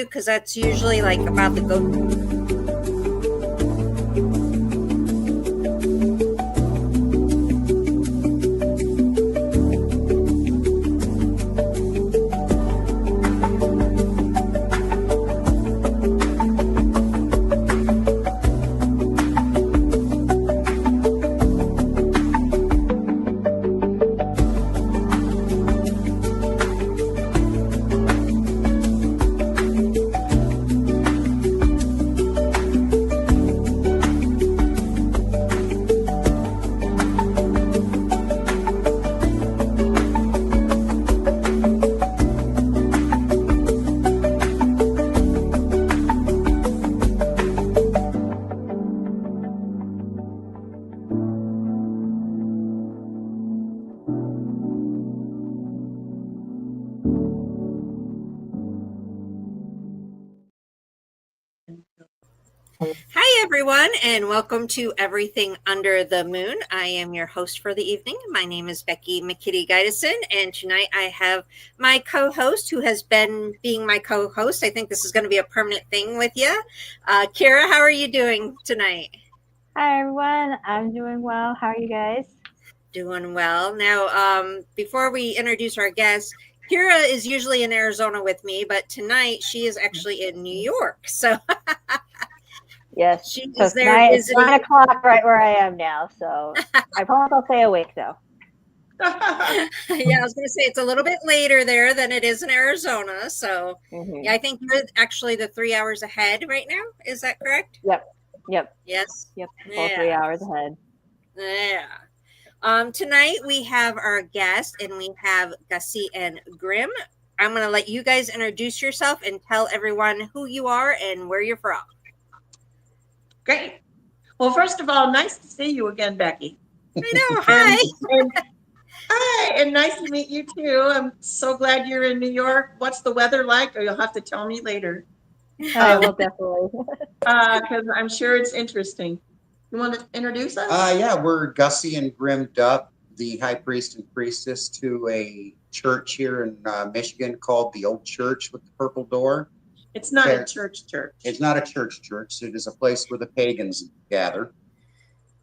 too, because that's usually like about the go. Hi, everyone, and welcome to Everything Under the Moon. I am your host for the evening. My name is Becky Gydesen, and tonight I have my co-host who has been being my co-host. I think this is going to be a permanent thing with you. Kira, how are you doing tonight? Hi, everyone. I'm doing well. How are you guys? Doing well. Now, before we introduce our guest, Kira is usually in Arizona with me, but tonight she is actually in New York. So Yes, she so is there it's visiting. 9 o'clock right where I am now, so I promise I'll stay awake, though. Yeah, I was going to say it's a little bit later there than it is in Arizona. So, yeah, I think you're actually the 3 hours ahead right now. Is that correct? Yep. Yes. Full 3 hours ahead. Yeah. Tonight we have our guest, and we have Gussy and Grymm. I'm going to let you guys introduce yourself and tell everyone who you are and where you're from. Great. Well, first of all, nice to see you again, Becky. I know. Hi. Hi, and nice to meet you too. I'm so glad you're in New York. What's the weather like? Or you'll have to tell me later. I will definitely. Because I'm sure it's interesting. You want to introduce us? Yeah, we're Gussy and Grymm Dupp, the High Priest and Priestess to a church here in Michigan called the Old Church with the Purple Door. It's not a church. It's not a church. It is a place where the pagans gather.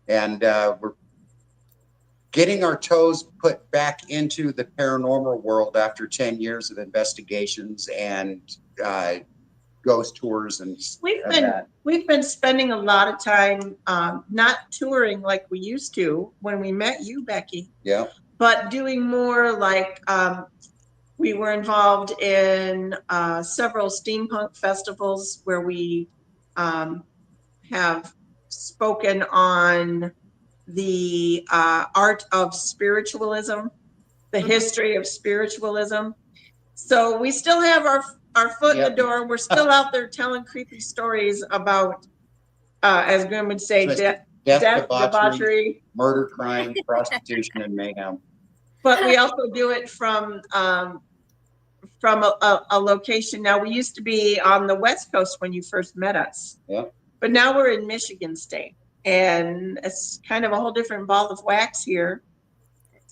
And we're getting our toes put back into the paranormal world after 10 years of investigations and ghost tours. And we've been spending a lot of time not touring like we used to when we met you, Becky. Yeah. But doing more like we were involved in several steampunk festivals where we have spoken on the art of spiritualism, the history of spiritualism. So we still have our foot in the door. We're still out there telling creepy stories about, as Grymm would say, death, debauchery, murder, crime, prostitution, and mayhem. But we also do it from a location. Now, we used to be on the West Coast when you first met us. Yeah. But now we're in Michigan State, and it's kind of a whole different ball of wax here.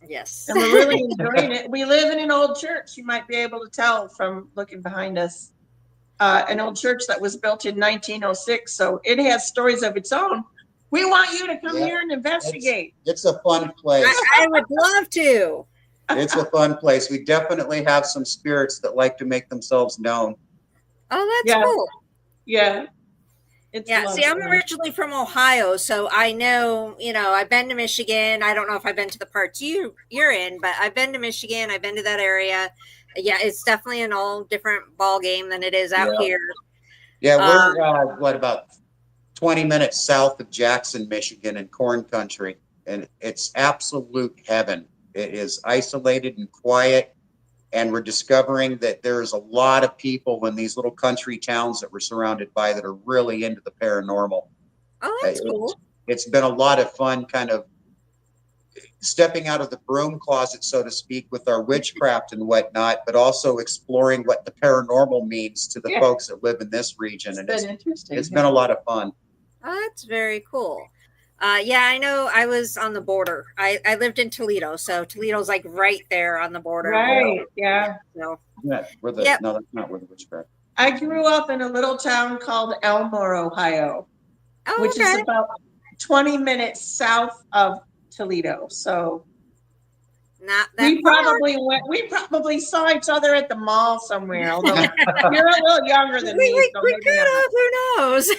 Yes. And we're really enjoying it. We live in an old church. You might be able to tell from looking behind us. An old church that was built in 1906. So it has stories of its own. We want you to come here and investigate. It's a fun place. I would love to. It's a fun place. We definitely have some spirits that like to make themselves known. Oh, that's cool. Yeah. See, I'm originally from Ohio, so I know, I've been to Michigan. I don't know if I've been to the parts you're in, but I've been to Michigan. I've been to that area. Yeah, it's definitely an all different ball game than it is out here. Yeah, we're about 20 minutes south of Jackson, Michigan, in corn country, and it's absolute heaven. It is isolated and quiet. And we're discovering that there's a lot of people in these little country towns that we're surrounded by that are really into the paranormal. Oh, that's cool. It's been a lot of fun kind of stepping out of the broom closet, so to speak, with our witchcraft and whatnot, but also exploring what the paranormal means to the folks that live in this region. It's been interesting. It's been a lot of fun. Oh, that's very cool. Yeah, I know I was on the border. I lived in Toledo, so Toledo's like right there on the border. Right, yeah. So, no, that's not where the witchcraft. I grew up in a little town called Elmore, Ohio, Oh, which okay. is about 20 minutes south of Toledo. So Not that far. we probably saw each other at the mall somewhere, although you're a little younger than me, so We maybe could not. have. Who knows?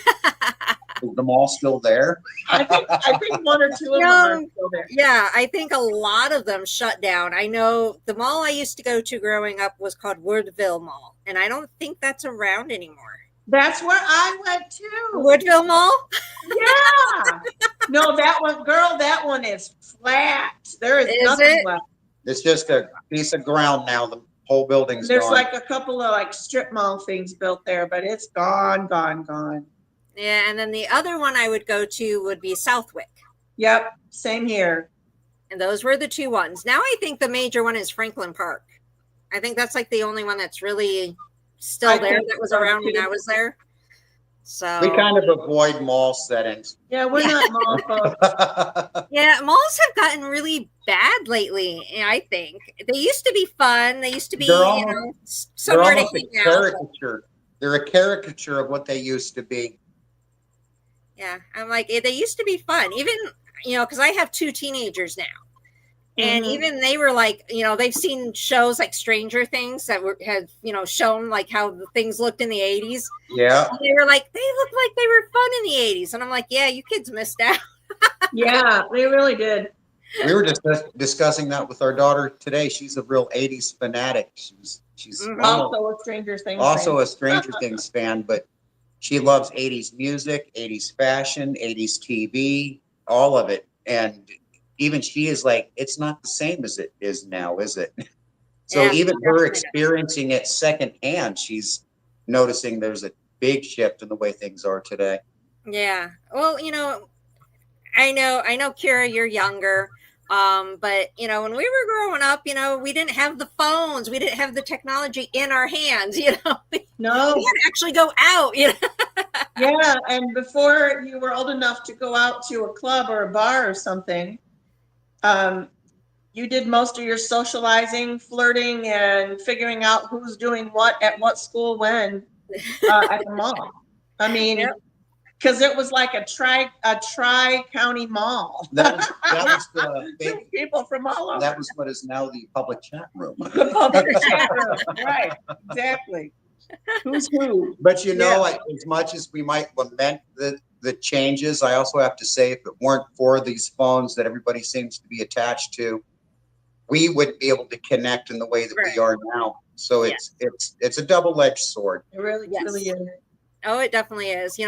Is the mall still there? I think one or two of them are still there. Yeah, I think a lot of them shut down. I know the mall I used to go to growing up was called Woodville Mall, and I don't think that's around anymore. That's where I went to. Woodville Mall? Yeah. No, that one is flat. There is nothing left. It's just a piece of ground now. The whole building's There's gone. like a couple of like strip mall things built there, but it's gone. Yeah, and then the other one I would go to would be Southwick. Yep, same here. And those were the two ones. Now I think the major one is Franklin Park. I think that's like the only one that's really still there that was around when I was there. So we kind of avoid mall settings. Yeah, we're not mall folks. Yeah, malls have gotten really bad lately, I think. They used to be fun. They used to be, somewhere to hang out. Caricature. They're a caricature of what they used to be. Yeah, I'm like, they used to be fun. Even, because I have 2 teenagers now. And even they were like, they've seen shows like Stranger Things that had shown like how the things looked in the 80s. Yeah. And they were like, they looked like they were fun in the 80s. And I'm like, yeah, you kids missed out. Yeah, they really did. We were just discussing that with our daughter today. She's a real 80s fanatic. She's also a Stranger Things also fan. a Stranger Things fan, but she loves 80s music, 80s fashion, 80s TV, all of it. And even she is like, it's not the same as it is now, is it? So Yeah, even her experiencing it secondhand, she's noticing there's a big shift in the way things are today. Yeah. Well, I know, Kira, you're younger. But when we were growing up, we didn't have the phones, we didn't have the technology in our hands, No. We had to actually go out, Yeah, and before you were old enough to go out to a club or a bar or something, you did most of your socializing, flirting, and figuring out who's doing what at what school when at the mall. I mean, because it was like a tri-county mall. That was the big, people from all over. that was what is now the public chat room. The public chat room. Right, exactly. Who's who? But as much as we might lament the changes, I also have to say, if it weren't for these phones that everybody seems to be attached to, we wouldn't be able to connect in the way that we are now. So it's a double-edged sword. It really is. Oh, it definitely is.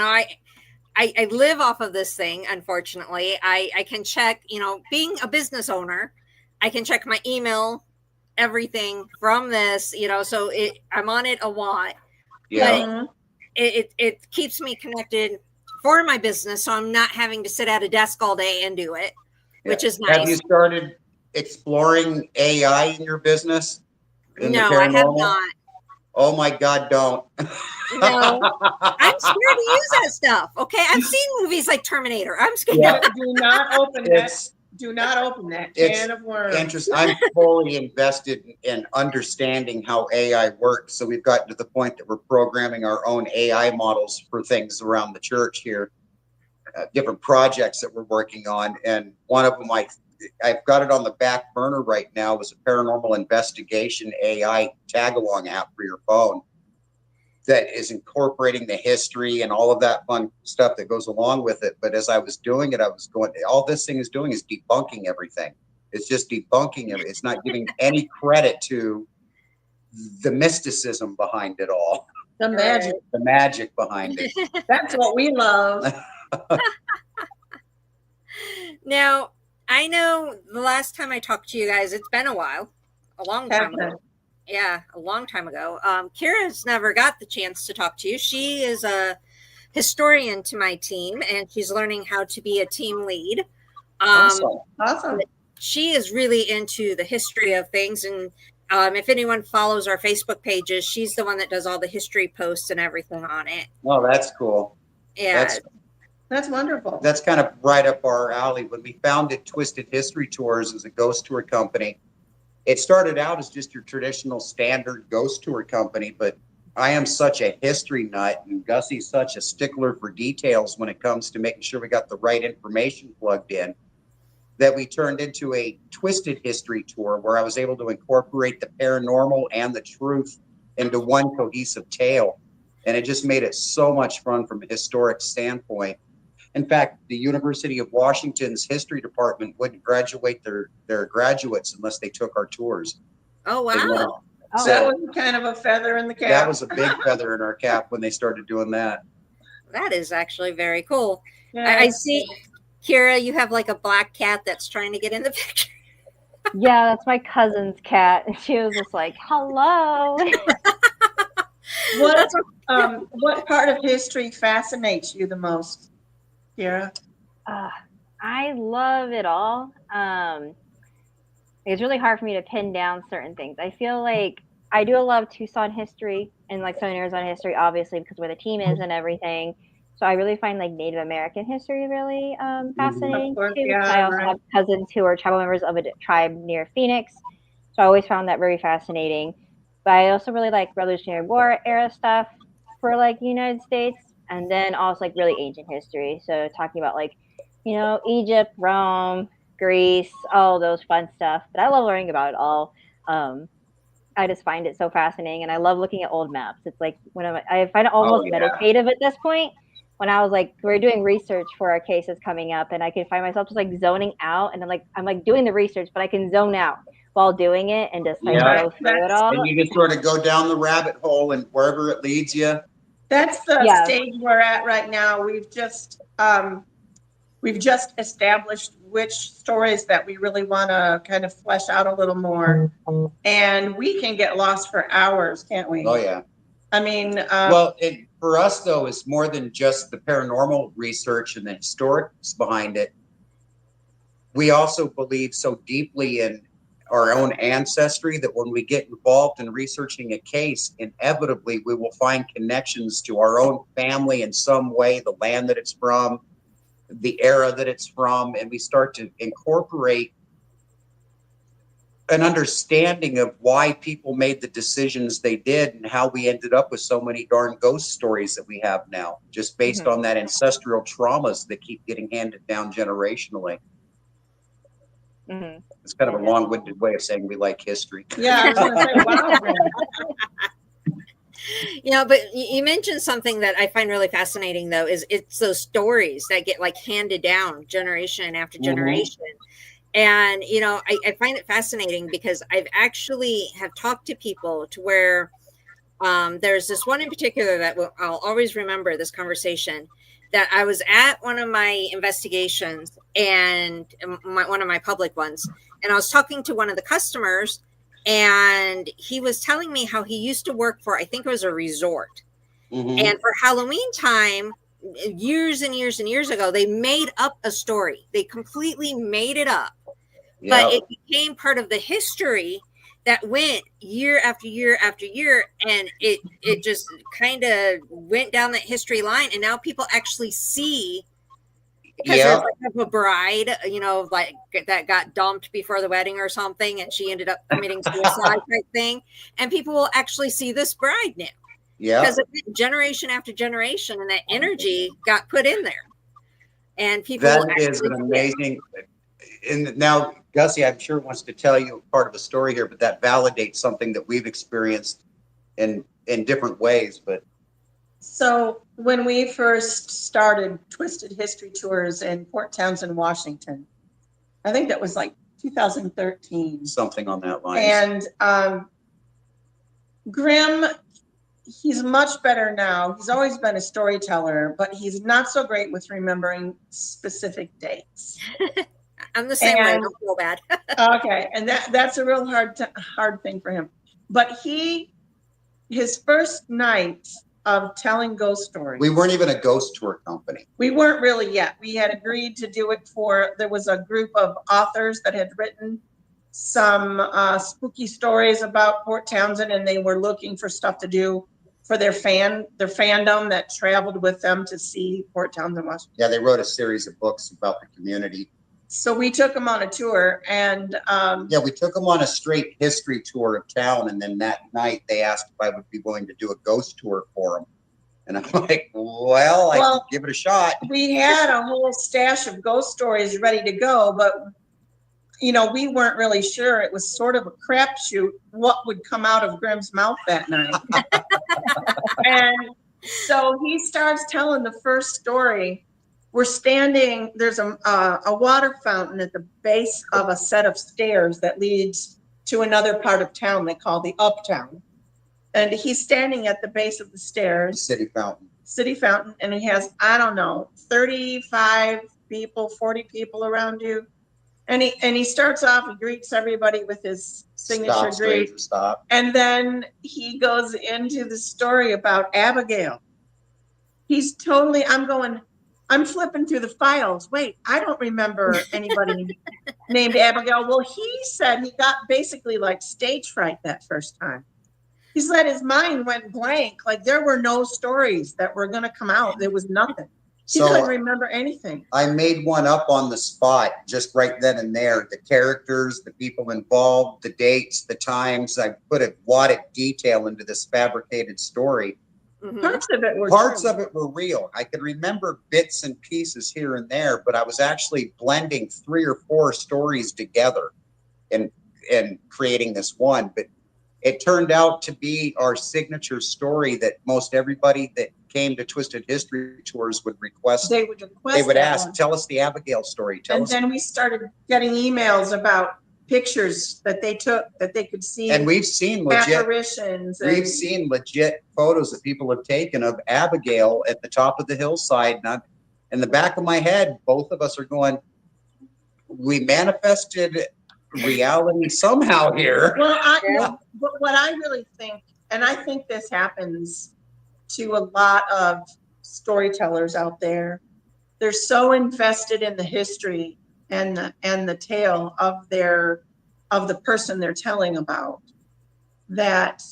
I live off of this thing, unfortunately. I can check, being a business owner, I can check my email, everything from this, so I'm on it a lot. Yeah. But it keeps me connected for my business, so I'm not having to sit at a desk all day and do it, which is nice. Have you started exploring AI in your business? No, I have not. Oh my God, don't. No, I'm scared to use that stuff. Okay, I've seen movies like Terminator. I'm scared. Yeah, do not open that. Do not open that can of worms. Interesting. I'm fully invested in understanding how AI works. So we've gotten to the point that we're programming our own AI models for things around the church here, different projects that we're working on. And one of them, I've got it on the back burner right now, is a paranormal investigation AI tag-along app for your phone that is incorporating the history and all of that fun stuff that goes along with it. But as I was doing it, I was going, all this thing is doing is debunking everything. It's just debunking it. It's not giving any credit to the mysticism behind it all. The magic. The magic behind it. That's what we love. Now, I know the last time I talked to you guys, it's been a while, a long time ago. Yeah, a long time ago. Kira's never got the chance to talk to you. She is a historian to my team, and she's learning how to be a team lead. Awesome. She is really into the history of things, and if anyone follows our Facebook pages, she's the one that does all the history posts and everything on it. Oh, that's cool. Yeah. That's wonderful. That's kind of right up our alley. When we founded Twisted History Tours as a ghost tour company, it started out as just your traditional standard ghost tour company, but I am such a history nut, and Gussy's such a stickler for details when it comes to making sure we got the right information plugged in, that we turned into a twisted history tour where I was able to incorporate the paranormal and the truth into one cohesive tale. And it just made it so much fun from a historic standpoint. In fact, the University of Washington's history department wouldn't graduate their graduates unless they took our tours. Oh, They wanted- wow. Oh, That was kind of a feather in the cap. That was a big feather in our cap when they started doing that. That is actually very cool. Yeah. I see, Kira, you have like a black cat that's trying to get in the picture. yeah, that's my cousin's cat. And she was just like, hello. What part of history fascinates you the most, Kira? I love it all. It's really hard for me to pin down certain things. I feel like I do a lot of Tucson history and like Southern Arizona history, obviously, because where the team is and everything. So I really find like Native American history really fascinating Of course, too. yeah, I also right. have cousins who are tribal members of a tribe near Phoenix, so I always found that very fascinating. But I also really like Revolutionary War era stuff for like the United States, and then also like really ancient history. So talking about like, Egypt, Rome, Greece, all those fun stuff. But I love learning about it all. I just find it so fascinating, and I love looking at old maps. It's like I find it almost meditative at this point. When I was like, we were doing research for our cases coming up, and I could find myself just like zoning out, and I'm like doing the research, but I can zone out while doing it and just like go through it all. And you just sort of go down the rabbit hole, and wherever it leads you. That's the stage we're at right now. We've just established which stories that we really want to kind of flesh out a little more, and we can get lost for hours, can't we? Oh yeah. I mean, well, for us though, it's more than just the paranormal research and the historics behind it. We also believe so deeply in our own ancestry that when we get involved in researching a case, inevitably we will find connections to our own family in some way, the land that it's from, the era that it's from, and we start to incorporate an understanding of why people made the decisions they did and how we ended up with so many darn ghost stories that we have now, just based on that ancestral traumas that keep getting handed down generationally. It's kind of a long-winded way of saying we like history. Yeah, I was going to say, wow. But you mentioned something that I find really fascinating, though, is it's those stories that get like handed down generation after generation. And, I find it fascinating because I've actually have talked to people to where there's this one in particular that I'll always remember this conversation, that I was at one of my investigations and one of my public ones, and I was talking to one of the customers, and he was telling me how he used to work for, I think it was a resort. And for Halloween time, years and years and years ago, they made up a story. They completely made it up. But it became part of the history that went year after year after year, and it just kind of went down that history line, and now people actually see, because there's like a bride, like that got dumped before the wedding or something, and she ended up committing suicide type thing, and people will actually see this bride now. Because generation after generation, and that energy got put in there, and people. That is an amazing. And now, Gussy, I'm sure wants to tell you part of a story here, but that validates something that we've experienced in different ways. But so when we first started Twisted History Tours in Port Townsend, Washington, I think that was like 2013, something on that line. And Grymm, he's much better now. He's always been a storyteller, but he's not so great with remembering specific dates. I'm the same way. I don't feel bad. Okay, and that's a real hard thing for him. But his first night of telling ghost stories. We weren't even a ghost tour company. We weren't really yet. We had agreed to do it there was a group of authors that had written some spooky stories about Port Townsend, and they were looking for stuff to do for their fandom that traveled with them to see Port Townsend, Washington. Yeah, they wrote a series of books about the community. So we took them on a tour, and Yeah, we took them on a straight history tour of town, and then that night they asked if I would be willing to do a ghost tour for them. And I'm like, well, I can give it a shot. We had a whole stash of ghost stories ready to go, but you know, we weren't really sure. It was sort of a crapshoot what would come out of Grimm's mouth that night. And so he starts telling the first story. We're standing, there's a water fountain at the base of a set of stairs that leads to another part of town they call the Uptown. And he's standing at the base of the stairs. City fountain. And he has, I don't know, 35 people, 40 people around you. And he starts off, he greets everybody with his signature greet. Stop. And then he goes into the story about Abigail. He's totally, I'm flipping through the files. Wait, I don't remember anybody named Abigail. Well, he said he got basically like stage fright that first time. He said his mind went blank. Like there were no stories that were going to come out. There was nothing. He couldn't remember anything. I made one up on the spot just right then and there. The characters, the people involved, the dates, the times. I put a lot of detail into this fabricated story. Mm-hmm. Parts of it were real. I could remember bits and pieces here and there, but I was actually blending 3 or 4 stories together and creating this one. But it turned out to be our signature story that most everybody that came to Twisted History tours would request. They would ask, tell us the Abigail story. Then we started getting emails about pictures that they took that they could see. And we've seen legit apparitions. We've seen legit photos that people have taken of Abigail at the top of the hillside. And in the back of my head, both of us are going, we manifested reality somehow here. Well, but what I really think, and I think this happens to a lot of storytellers out there, they're so invested in the history and the tale of the person they're telling about that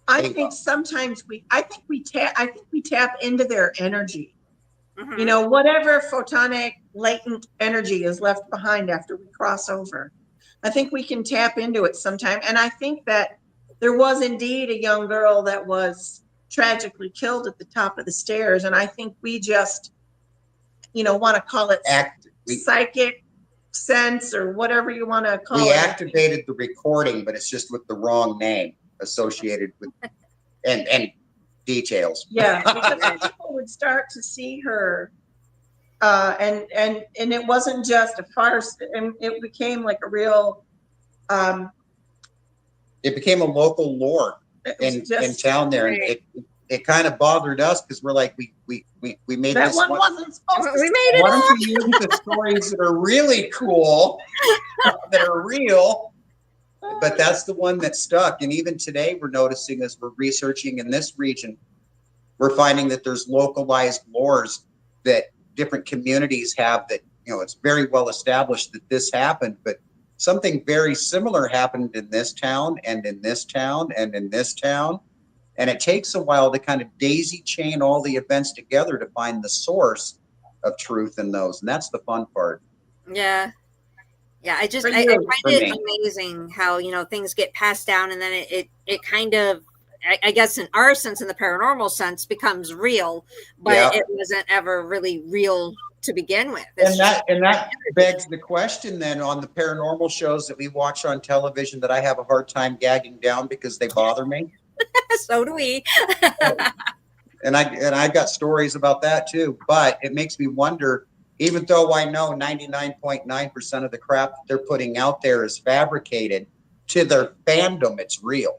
I think sometimes we tap into their energy. Mm-hmm. You know, whatever photonic latent energy is left behind after we cross over. I think we can tap into it sometime. And I think that there was indeed a young girl that was tragically killed at the top of the stairs. And I think we just, you know, want to call it psychic sense or whatever you want to call it. We activated the recording, but it's just with the wrong name associated with and details. Yeah, because people would start to see her, and it wasn't just a farce, and it became like a real. It became a local lore in town there, and it kind of bothered us because we're like we made that this one wasn't supposed to. We made it. Why don't you use the stories that are really cool, that are real? But that's the one that stuck. And even today, we're noticing as we're researching in this region, we're finding that there's localized lores that different communities have that, you know, it's very well established that this happened, but something very similar happened in this town and in this town and in this town. And it takes a while to kind of daisy chain all the events together to find the source of truth in those. And that's the fun part. Yeah. Yeah, I find it amazing how, you know, things get passed down and then it kind of, I guess in our sense, in the paranormal sense, becomes real, but it wasn't ever really real to begin with. And that begs the question then on the paranormal shows that we watch on television that I have a hard time gagging down because they bother me. So do we. And I got stories about that too, but it makes me wonder, even though I know 99.9% of the crap that they're putting out there is fabricated, to their fandom, it's real.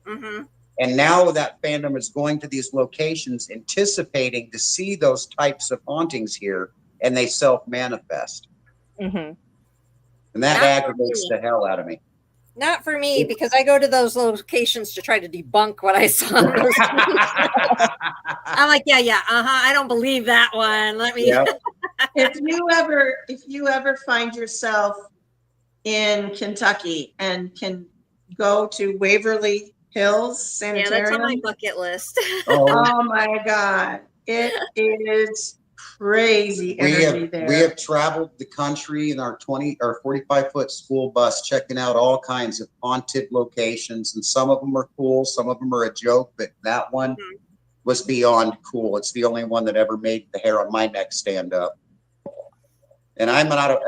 Mm-hmm. And now that fandom is going to these locations anticipating to see those types of hauntings here, and they self-manifest. Mm-hmm. And that aggravates the hell out of me. Not for me, because I go to those locations to try to debunk what I saw. I'm like, I don't believe that one. Let me. Yep. If you ever find yourself in Kentucky and can go to Waverly Hills Sanitarium. Yeah, that's on my bucket list. Oh my God. It is crazy energy there. We have traveled the country in our 20 or 45-foot school bus, checking out all kinds of haunted locations, and some of them are cool, some of them are a joke, but that one was beyond cool. It's the only one that ever made the hair on my neck stand up. And I'm not,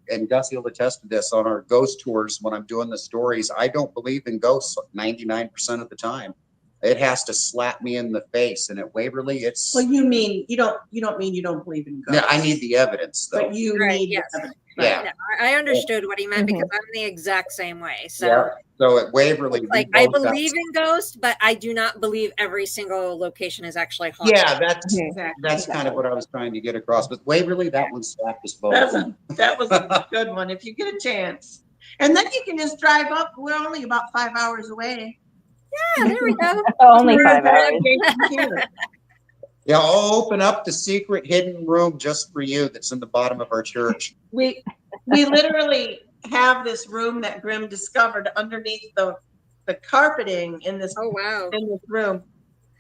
and Gussy will attest to this on our ghost tours when I'm doing the stories. I don't believe in ghosts 99% of the time. It has to slap me in the face. And at Waverly, it's. Well, you mean you don't mean you don't believe in ghosts. Yeah, I need the evidence, though. But you need the evidence. Yeah. No, I understood what he meant because I'm the exact same way. So, yeah. So at Waverly, like, I believe in ghosts, but I do not believe every single location is actually haunted. Yeah, that's kind of what I was trying to get across. But Waverly, that one slapped us both. That was a good one. If you get a chance, and then you can just drive up. We're only about 5 hours away. Yeah, there we go. Only 5 hours. Yeah, I'll open up the secret hidden room just for you that's in the bottom of our church. We literally have this room that Grymm discovered underneath the carpeting in this in this room.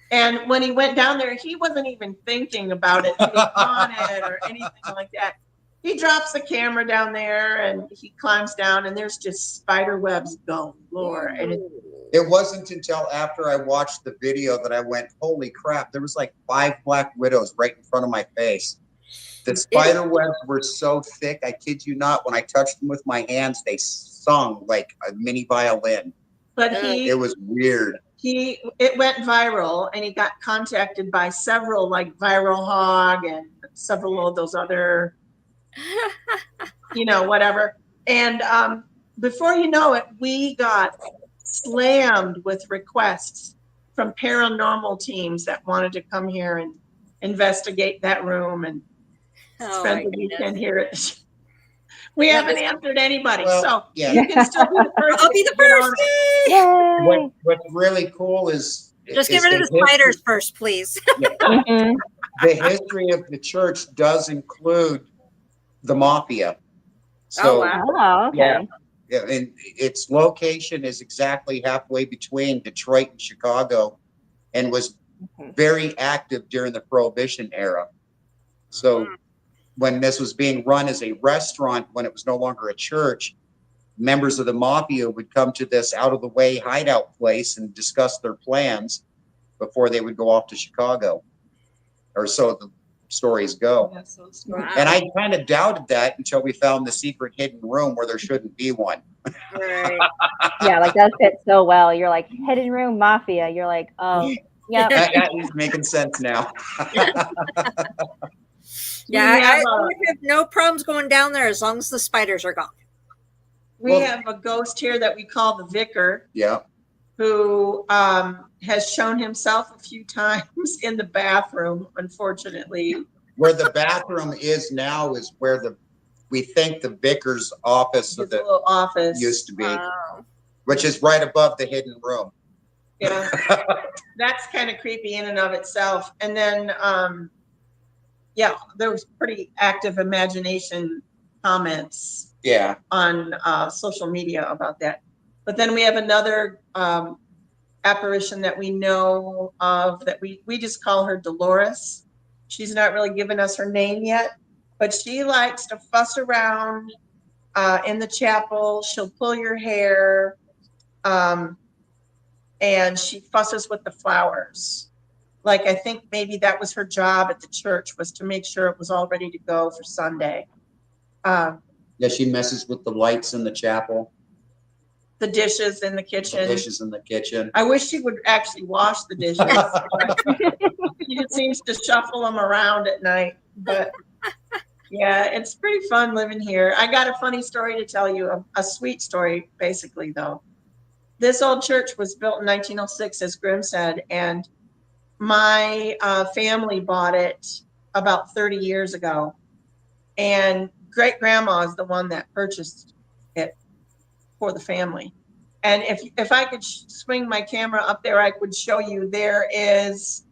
And when he went down there, he wasn't even thinking about it being haunted or anything like that. He drops the camera down there and he climbs down, and there's just spider webs galore. And it wasn't until after I watched the video that I went, holy crap, there was like 5 black widows right in front of my face. The spider webs were so thick, I kid you not, when I touched them with my hands, they sung like a mini violin. But it was weird. It went viral, and he got contacted by several, like Viral Hog and several of those other, whatever. And before you know it, we got slammed with requests from paranormal teams that wanted to come here and investigate that room and spend the weekend here. We haven't answered anybody, so you can still be the first. I'll be the first. What's really cool is just get rid of the spiders first, please. The history of the church does include the mafia. So, okay. Yeah, and its location is exactly halfway between Detroit and Chicago, and was very active during the Prohibition era. So when this was being run as a restaurant, when it was no longer a church, members of the mafia would come to this out-of-the-way hideout place and discuss their plans before they would go off to Chicago. Or so the stories go. And I kind of doubted that until we found the secret hidden room where there shouldn't be one. Right. Yeah, like that fits so well. You're like, hidden room mafia. You're like, oh, yeah. That is making sense now. Yeah, I have no problems going down there as long as the spiders are gone. We have a ghost here that we call the Vicar. Yeah. Who has shown himself a few times in the bathroom, unfortunately. Where the bathroom is now is where we think the vicar's office used to be, which is right above the hidden room. Yeah, that's kind of creepy in and of itself. And then, there was pretty active imagination comments. Yeah. On social media about that. But then we have another apparition that we know of that we just call her Dolores. She's not really given us her name yet, but she likes to fuss around in the chapel. She'll pull your hair, and she fusses with the flowers. Like, I think maybe that was her job at the church, was to make sure it was all ready to go for Sunday. Yeah, she messes with the lights in the chapel. The dishes in the kitchen. I wish she would actually wash the dishes. She just seems to shuffle them around at night. But yeah, it's pretty fun living here. I got a funny story to tell you, a sweet story, basically, though. This old church was built in 1906, as Grymm said, and my family bought it about 30 years ago. And great-grandma is the one that purchased it for the family. And if I could swing my camera up there, I could show you there is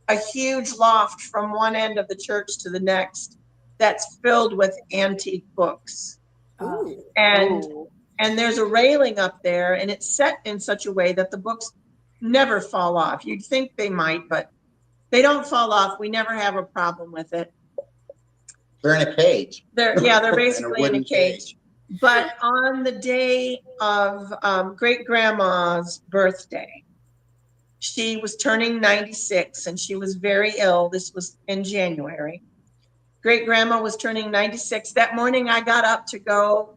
a huge loft from one end of the church to the next that's filled with antique books. And there's a railing up there, and it's set in such a way that the books never fall off. You'd think they might, but they don't fall off. We never have a problem with it. They're in a cage. They're basically in a wooden cage. But on the day of great grandma's birthday, she was turning 96 and she was very ill. This was in January. Great grandma was turning 96. That morning I got up to go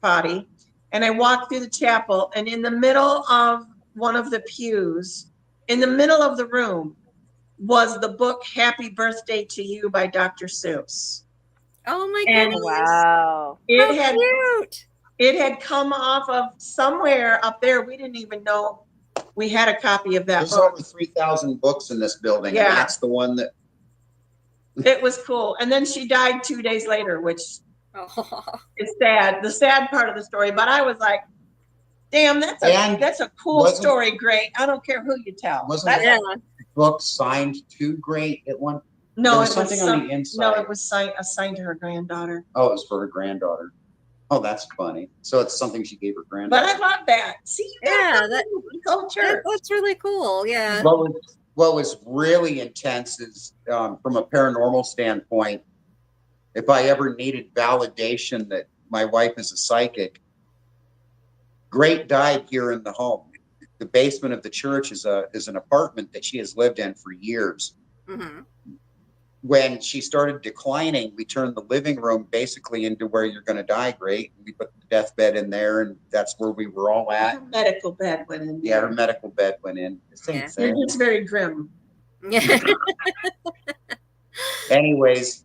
potty and I walked through the chapel, and in the middle of one of the pews, in the middle of the room, was the book Happy Birthday to You by Dr. Seuss. Oh my And goodness. Wow. It How had cute. it had come off of somewhere up there. We didn't even know we had a copy of that There's book. over 3,000 books in this building. Yeah. And that's the one that. It was cool. And then she died 2 days later, which Oh. is sad. The sad part of the story. But I was like, damn, that's a cool story. Great. I don't care who you tell. Wasn't that book signed to Great at one? No, there was something on the inside. No, it was assigned to her granddaughter. Oh, it was for her granddaughter. Oh, that's funny. So it's something she gave her granddaughter. But I love that. See, you got culture. That's really cool. Yeah. What was really intense is from a paranormal standpoint, if I ever needed validation that my wife is a psychic, Great died here in the home. The basement of the church is an apartment that she has lived in for years. Mm-hmm. When she started declining, we turned the living room basically into where you're going to die, Great. We put the deathbed in there, and that's where we were all at. Her medical bed went in. Yeah, her medical bed went in. Same thing. It's very grim. Yeah. Anyways,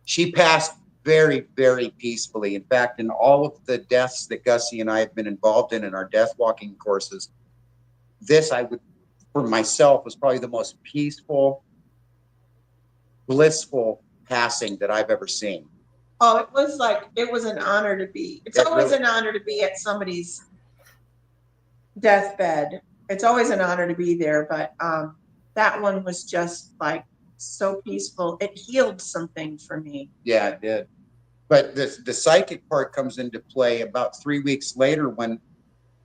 she passed very, very peacefully. In fact, in all of the deaths that Gussy and I have been involved in our death walking courses, this for myself, was probably the most peaceful, blissful passing that I've ever seen. Oh, it was an honor to be. It's always an honor to be at somebody's deathbed. It's always an honor to be there, but that one was just like so peaceful. It healed something for me. Yeah, it did. But the psychic part comes into play about 3 weeks later when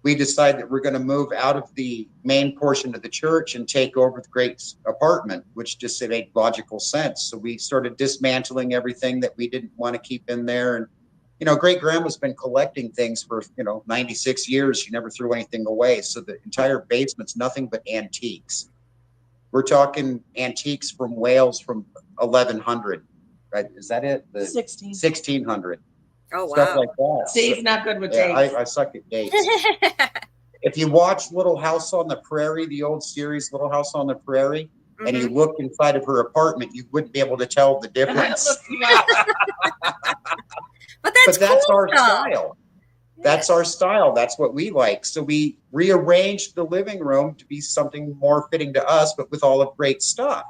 we decide that we're going to move out of the main portion of the church and take over the Great's apartment, which just made logical sense. So we started dismantling everything that we didn't want to keep in there. And, Great Grandma's been collecting things for, 96 years. She never threw anything away. So the entire basement's nothing but antiques. We're talking antiques from Wales from 1100. Right? Is that it? 1600. Oh, wow. Stuff like that. See, he's not good with dates. I suck at dates. If you watch Little House on the Prairie, the old series Little House on the Prairie, mm-hmm. and you look inside of her apartment, you wouldn't be able to tell the difference. But that's cool our stuff. style. That's our style. That's what we like. So we rearranged the living room to be something more fitting to us, but with all of great stuff.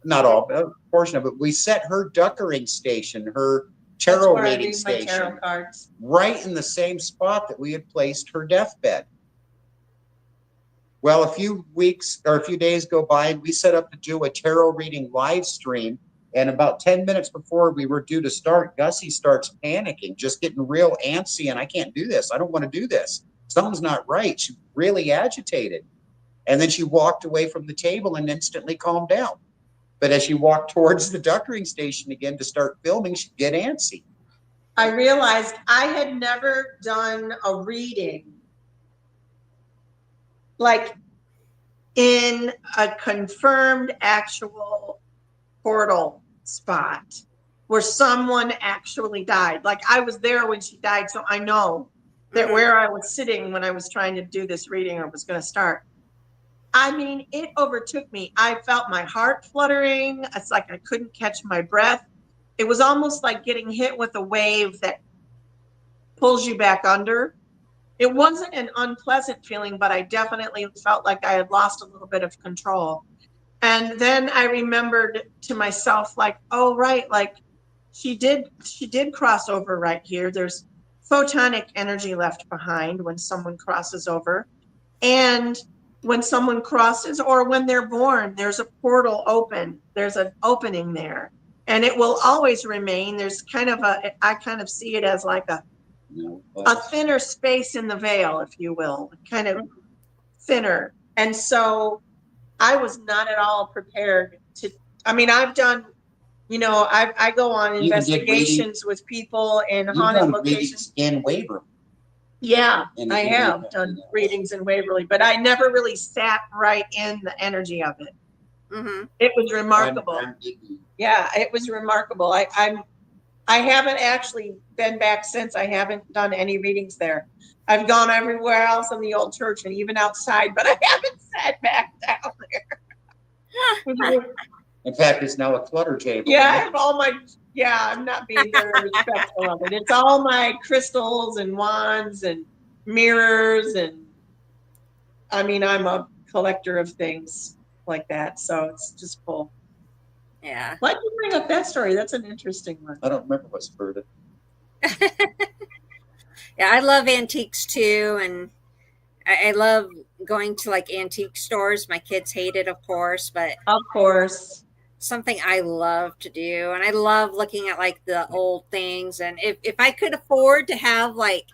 Not all, but a portion of it. We set her duckering station, her tarot reading station, right in the same spot that we had placed her deathbed. Well, a few days go by, and we set up to do a tarot reading live stream. And about 10 minutes before we were due to start, Gussy starts panicking, just getting real antsy. And I can't do this. I don't want to do this. Something's not right. She's really agitated. And then she walked away from the table and instantly calmed down. But as she walked towards the duckering station again to start filming, she'd get antsy. I realized I had never done a reading like in a confirmed actual portal spot where someone actually died. Like I was there when she died, so I know that where I was sitting when I was trying to do this reading or was going to start. I mean, it overtook me. I felt my heart fluttering. It's like I couldn't catch my breath. It was almost like getting hit with a wave that pulls you back under. It wasn't an unpleasant feeling, but I definitely felt like I had lost a little bit of control. And then I remembered to myself, like, oh, right, like she did cross over right here. There's photonic energy left behind when someone crosses over. And when someone crosses or when they're born, there's a portal open. There's an opening there. And it will always remain. There's I kind of see it as like a thinner space in the veil, if you will, kind of thinner. And so I was not at all prepared to, I've done You know, I go on You even did investigations with people in You've haunted done locations. readings in Waverly. Yeah, And I you have did- done readings in Waverly, but I never really sat right in the energy of it. Mm-hmm. It was remarkable. I'm- Yeah, it was remarkable. I haven't actually been back since. I haven't done any readings there. I've gone everywhere else in the old church and even outside, but I haven't sat back down there. In fact, it's now a clutter table. Yeah, I have all my, yeah, I'm not being very respectful of it. It's all my crystals and wands and mirrors and, I mean, I'm a collector of things like that, so it's just cool. Yeah. Why'd you bring up that story? That's an interesting one. I don't remember what spurred it. Yeah, I love antiques too, and I love going to like antique stores. My kids hate it, of course, but Of course. something I love to do. And I love looking at like the old things. And if I could afford to have like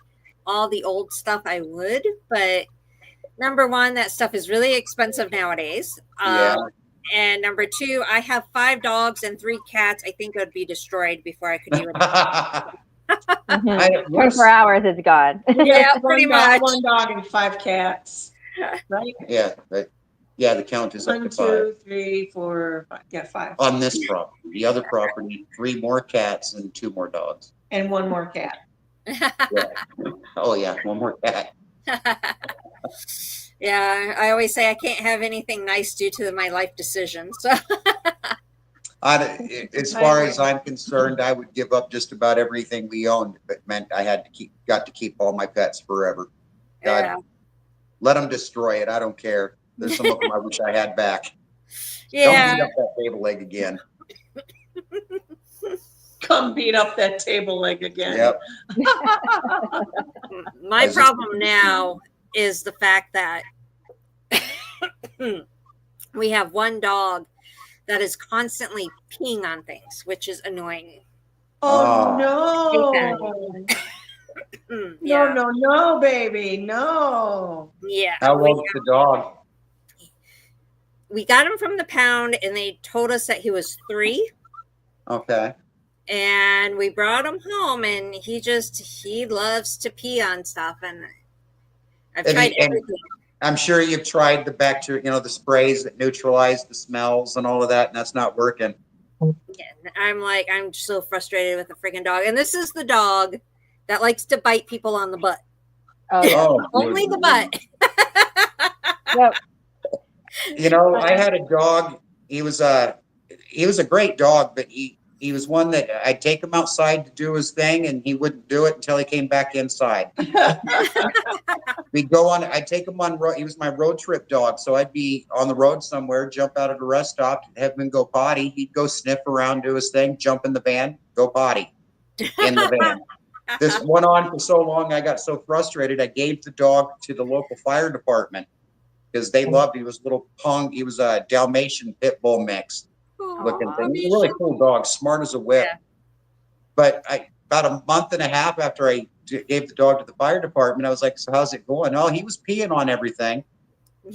all the old stuff, I would. But number one, that stuff is really expensive nowadays. Yeah. And number two, I have 5 dogs and 3 cats. I think it would be destroyed before I could even. Mhm. 24 hours, it's gone. Yeah, pretty much. 1 dog and 5 cats. Right? Yeah, the count is up 1, to 5 2, 3, 4, 5. Yeah, 5. on this property. The other property, 3 more cats and 2 more dogs. And 1 more cat. Yeah. Oh yeah, 1 more cat. Yeah, I always say I can't have anything nice due to my life decisions. So. As far as I'm concerned, I would give up just about everything we owned if it meant I had to got to keep all my pets forever. God, Yeah. let them destroy it. I don't care. There's some of them I wish I had back. Yeah. Don't beat up that table leg again. Come beat up that table leg again. Yep. My problem now is the fact that we have 1 dog that is constantly peeing on things, which is annoying. Oh, no. Yeah. No, baby. No. Yeah. How old's the dog? We got him from the pound and they told us that he was 3. Okay. And we brought him home and he loves to pee on stuff. And I've tried everything. I'm sure you've tried the bacteria, the sprays that neutralize the smells and all of that, and that's not working. Yeah, I'm so frustrated with the freaking dog. And this is the dog that likes to bite people on the butt. Oh, yeah. Only the butt. Yep. I had a dog. He was a great dog, but he was one that I'd take him outside to do his thing, and he wouldn't do it until he came back inside. I'd take him on road. He was my road trip dog, so I'd be on the road somewhere, jump out at a rest stop, have him go potty. He'd go sniff around, do his thing, jump in the van, go potty in the van. This went on for so long, I got so frustrated, I gave the dog to the local fire department because they loved. He was a little pung. He was a Dalmatian pit bull mix looking thing. He was a really cool dog, smart as a whip. Yeah. But about a month and a half after I gave the dog to the fire department, I was like, so how's it going? Oh, he was peeing on everything,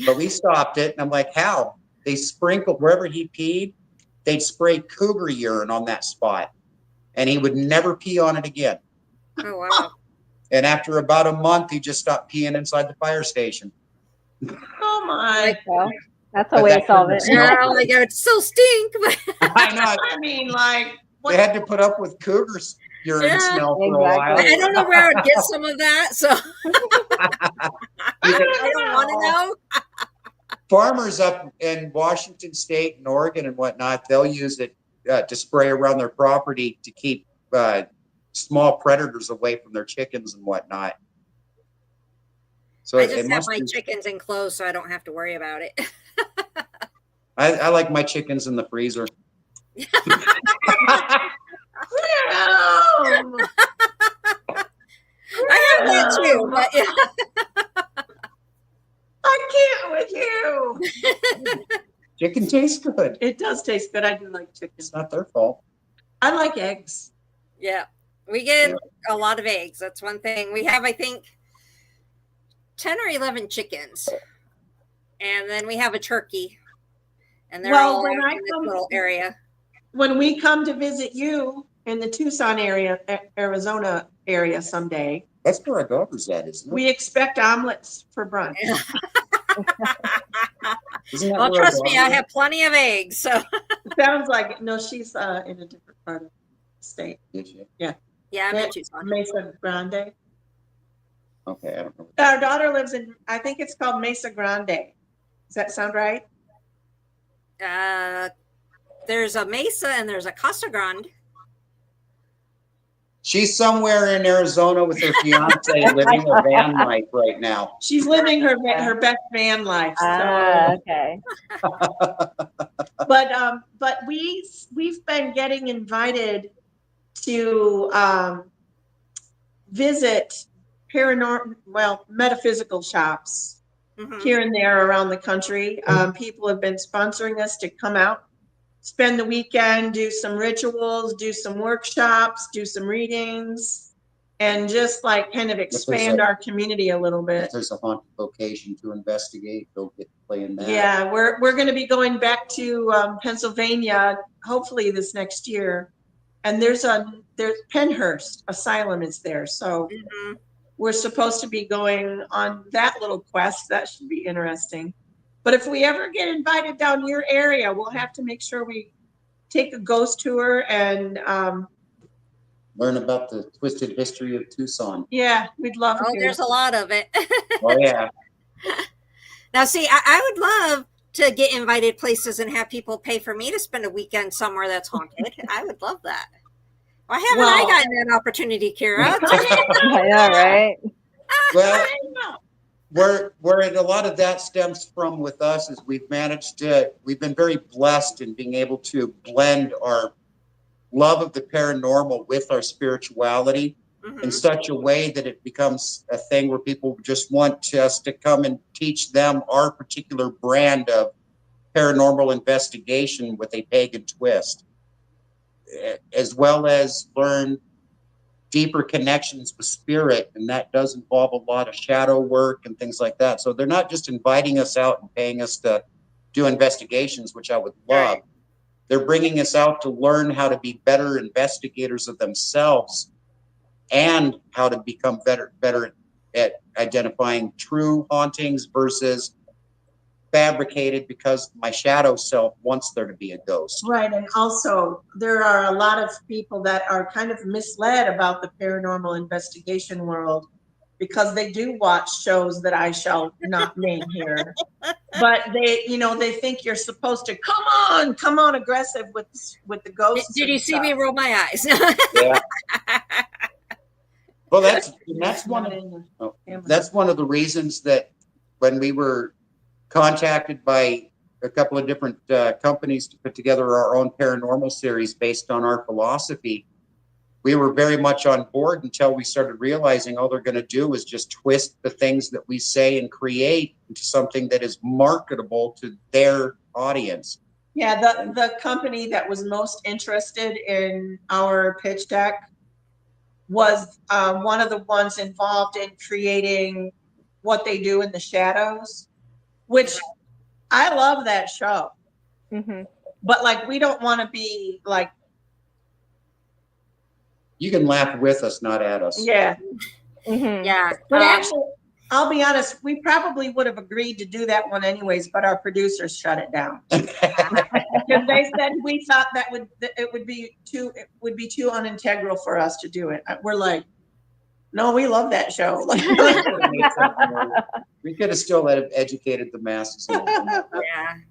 but we stopped it. And I'm like, how? They sprinkled wherever he peed, they'd spray cougar urine on that spot, and he would never pee on it again. Oh, wow. And after about a month, he just stopped peeing inside the fire station. Oh my. Well, that's a way to solve it. Yeah, like it would still stink. But I know. I mean, like, they had to put up with cougars urine smell for a while. I don't know where I would get some of that, so I don't want to know. Farmers up in Washington State and Oregon and whatnot, they'll use it to spray around their property to keep small predators away from their chickens and whatnot. So I just have my chickens enclosed so I don't have to worry about it. I like my chickens in the freezer. I have that too, but yeah. I can't with you. Chicken tastes good. It does taste good. I do like chicken. It's not their fault. I like eggs. Yeah. We get a lot of eggs. That's one thing. We have, I think, 10 or 11 chickens. And then we have a turkey. And they're all in this little area. when we come to visit you in the Tucson area, Arizona area someday, That's where our daughter's at, isn't it? we expect omelets for brunch. Isn't that Well, where our trust me, daughter I is? have plenty of eggs. So Sounds like, no, she's in a different part of the state. Is she? yeah, I'm in Tucson. Mesa Grande. Okay, I don't know. Our daughter lives in, I think it's called Mesa Grande. Does that sound right? There's a Mesa and there's a Casa Grande. She's somewhere in Arizona with her fiance living a van life right now. She's living her best van life. Okay. But we've been getting invited to visit metaphysical shops here and there around the country. People have been sponsoring us to come out, spend the weekend, do some rituals, do some workshops, do some readings, and just like kind of expand our community a little bit. If there's a haunted location to investigate, they'll get to play in that. Yeah, we're going to be going back to Pennsylvania, hopefully this next year. And there's Penhurst Asylum is there. So we're supposed to be going on that little quest. That should be interesting. But if we ever get invited down your area, we'll have to make sure we take a ghost tour and learn about the twisted history of Tucson. Yeah, we'd love to. Oh, there's a lot of it. Oh, yeah. Now, see, I would love to get invited places and have people pay for me to spend a weekend somewhere that's haunted. I would love that. Why haven't I gotten that opportunity, Kira? I know, right? Well, where a lot of that stems from with us is we've been very blessed in being able to blend our love of the paranormal with our spirituality in such a way that it becomes a thing where people just want us to come and teach them our particular brand of paranormal investigation with a pagan twist, as well as learn deeper connections with spirit, and that does involve a lot of shadow work and things like that. So they're not just inviting us out and paying us to do investigations, which I would love. Right. They're bringing us out to learn how to be better investigators of themselves and how to become better at identifying true hauntings versus fabricated because my shadow self wants there to be a ghost. Right. And also there are a lot of people that are kind of misled about the paranormal investigation world because they do watch shows that I shall not name here. But they think you're supposed to come on aggressive with the ghosts. Did you see me roll my eyes? Yeah. Well, that's one of the reasons that when we were contacted by a couple of different companies to put together our own paranormal series based on our philosophy, we were very much on board until we started realizing all they're going to do is just twist the things that we say and create into something that is marketable to their audience. Yeah, the company that was most interested in our pitch deck was one of the ones involved in creating what they do in the shadows, which I love that show. But we don't want to be like. You can laugh with us, not at us. Yeah. Yeah. But actually, I'll be honest, we probably would have agreed to do that one anyways, but our producers shut it down. Because they said we thought it would be too unintegral for us to do it. We're like, no, we love that show. We could have still educated the masses. Yeah.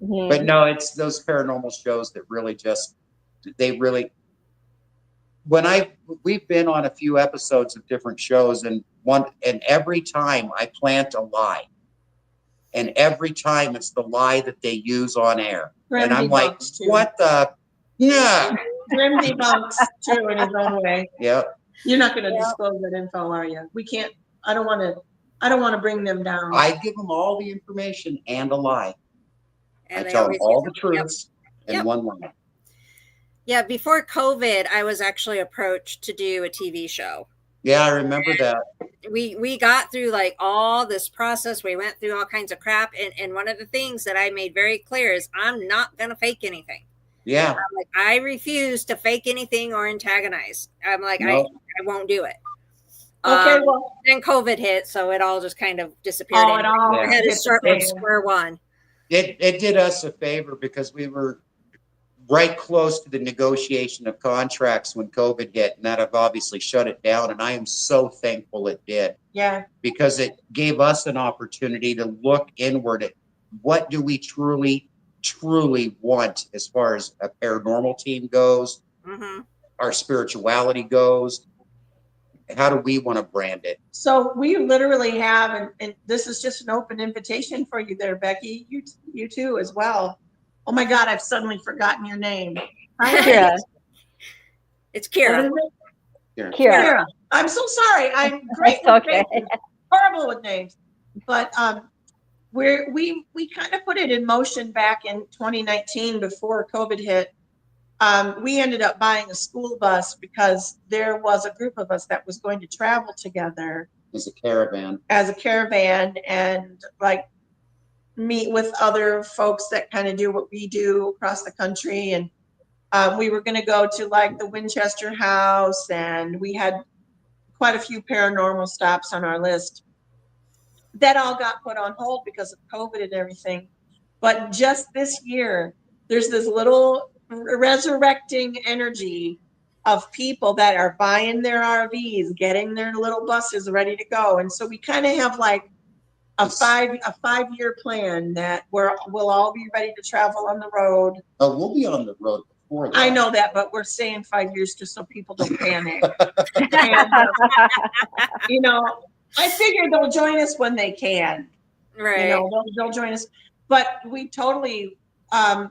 But no, it's those paranormal shows that really we've been on a few episodes of different shows, and every time I plant a lie, and every time it's the lie that they use on air, and I'm like, what the? Yeah. Grymm debunks too in his own way. Yeah. You're not going to disclose that info, are you? We can't. I don't want to bring them down. I give them all the information and a lie. And I tell them all the truths in one line. Yeah, before COVID, I was actually approached to do a TV show. Yeah, I remember that. We got through all this process. We went through all kinds of crap. And one of the things that I made very clear is I'm not going to fake anything. Yeah. I'm like, I refuse to fake anything or antagonize. I'm like, No. I won't do it. Okay, well, Then COVID hit, so it all just kind of disappeared. oh, it all Yeah. I had to hit the start from fan. square one. It did us a favor because we were right close to the negotiation of contracts when COVID hit, and that have obviously shut it down. And I am so thankful it did. Yeah. Because it gave us an opportunity to look inward at what do we truly want as far as a paranormal team goes, our spirituality goes. How do we want to brand it? So we literally have, and this is just an open invitation for you there, Becky. You too as well. Oh my God, I've suddenly forgotten your name. Kira. It's Kira. Kira. I'm so sorry. I'm great. It's okay. Horrible with names. But we kind of put it in motion back in 2019 before COVID hit. We ended up buying a school bus because there was a group of us that was going to travel together As a caravan. And like meet with other folks that kind of do what we do across the country. And we were going to go to like the Winchester House, and we had quite a few paranormal stops on our list. That all got put on hold because of COVID and everything. But just this year, there's this little resurrecting energy of people that are buying their RVs, getting their little buses ready to go. And so we kind of have like a 5-year plan that we'll all be ready to travel on the road. Oh, we'll be on the road before that. I know that, but we're saying 5 years just so people don't panic. And, you know, I figure they'll join us when they can. Right. You know, they'll join us. But we totally,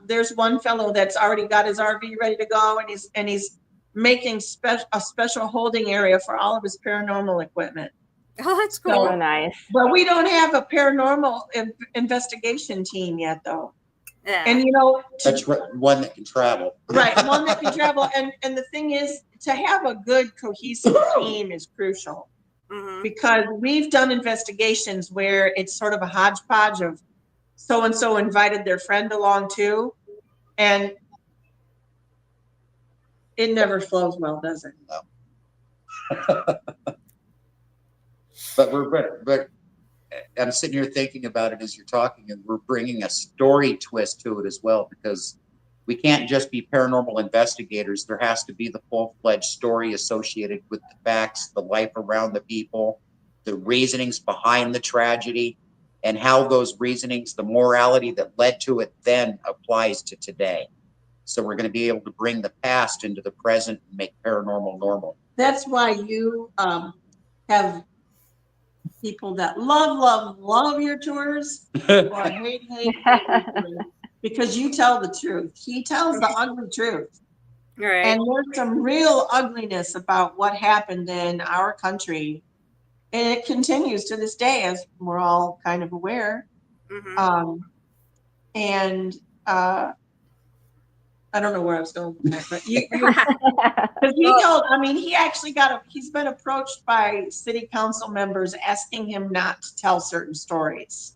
there's one fellow that's already got his RV ready to go, and he's making a special holding area for all of his paranormal equipment. Oh, that's cool. So nice. But we don't have a paranormal investigation team yet, though. Yeah. And you know, That's one that can travel. right, one that can travel. And the thing is, to have a good cohesive team is crucial. Because we've done investigations where it's sort of a hodgepodge of so-and-so invited their friend along too, and it never flows well, does it? No. But I'm sitting here thinking about it as you're talking, and we're bringing a story twist to it as well, because we can't just be paranormal investigators. There has to be the full-fledged story associated with the facts, the life around the people, the reasonings behind the tragedy, and how those reasonings, the morality that led to it then applies to today. So we're going to be able to bring the past into the present and make paranormal normal. That's why you have people that love your tours or hate your tours, because you tell the truth. He tells the ugly truth. Right. And there's some real ugliness about what happened in our country. And it continues to this day, as we're all kind of aware. I don't know where I was going with that, but he actually he's been approached by city council members asking him not to tell certain stories.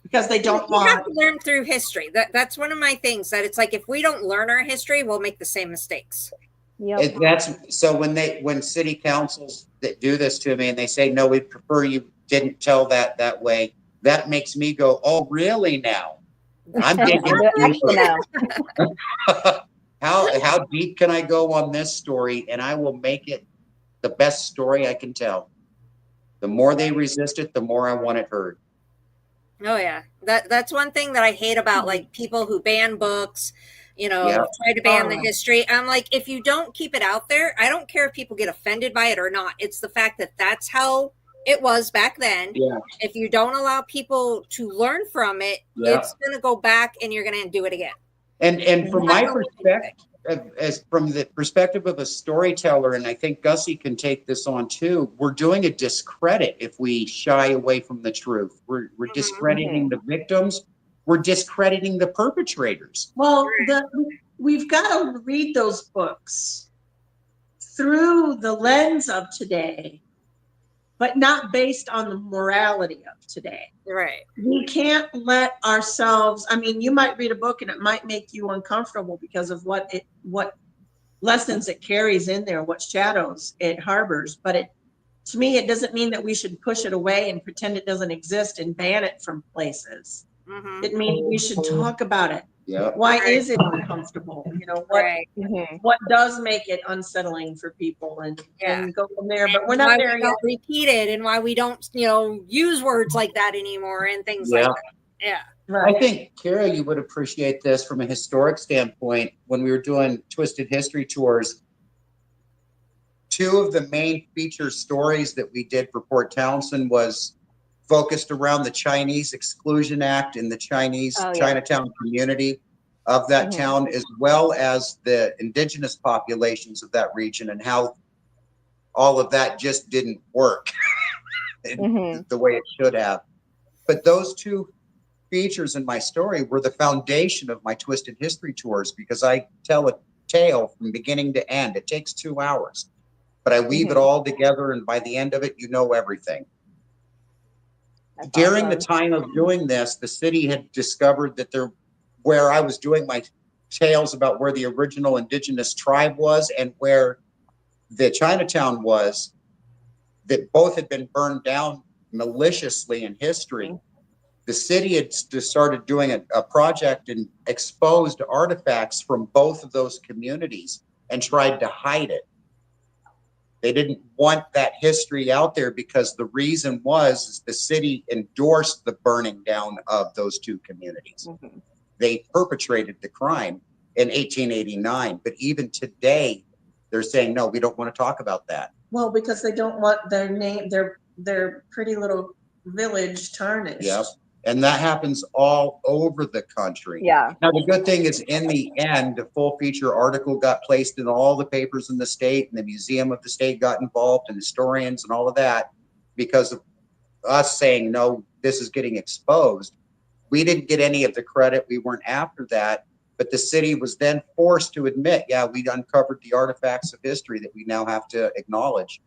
Because they don't want. You have to learn through history. That's one of my things, that it's like, if we don't learn our history, we'll make the same mistakes. Yep. That's so when city councils that do this to me and they say, no, we prefer you didn't tell that way, that makes me go, oh, really now? I'm digging deeper. How deep can I go on this story, and I will make it the best story I can tell. The more they resist it, the more I want it heard. Oh yeah, that's one thing that I hate about like people who ban books, try to ban the history. I'm like, if you don't keep it out there, I don't care if people get offended by it or not. It's the fact that that's how it was back then. Yeah. If you don't allow people to learn from it, it's going to go back and you're going to do it again. And from my perspective, as from the perspective of a storyteller, and I think Gussy can take this on too, we're doing a discredit if we shy away from the truth. We're discrediting the victims. We're discrediting the perpetrators. Well, we've got to read those books through the lens of today. but not based on the morality of today. Right. We can't let ourselves, I mean, you might read a book and it might make you uncomfortable because of what lessons it carries in there, what shadows it harbors. But to me, it doesn't mean that we should push it away and pretend it doesn't exist and ban it from places. Mm-hmm. It means we should talk about it. Yeah. Why Right. is it uncomfortable? Right. What does make it unsettling for people, and go from there. But And we're not why there we yet. don't repeat it, and why we don't, use words like that anymore, and things like that. Yeah. Right. I think, Kara, you would appreciate this from a historic standpoint. When we were doing Twisted History tours, two of the main feature stories that we did for Port Townsend was focused around the Chinese Exclusion Act and the Chinese Chinatown community of that town, as well as the indigenous populations of that region, and how all of that just didn't work the way it should have. But those two features in my story were the foundation of my Twisted History tours, because I tell a tale from beginning to end. It takes 2 hours, but I weave it all together, and by the end of it, you know everything. That's During awesome. the time of doing this, the city had discovered that where I was doing my tales about where the original indigenous tribe was and where the Chinatown was, that both had been burned down maliciously in history. The city had just started doing a project and exposed artifacts from both of those communities and tried to hide it. They didn't want that history out there, because the reason was the city endorsed the burning down of those two communities. They perpetrated the crime in 1889, but even today, they're saying, no, we don't want to talk about that. Well, because they don't want their name, their pretty little village tarnished. Yep. And that happens all over the country. Yeah. Now, the good thing is, in the end, the full feature article got placed in all the papers in the state, and the museum of the state got involved, and historians and all of that, because of us saying, no, this is getting exposed. We didn't get any of the credit. We weren't after that. But the city was then forced to admit, yeah, we uncovered the artifacts of history that we now have to acknowledge.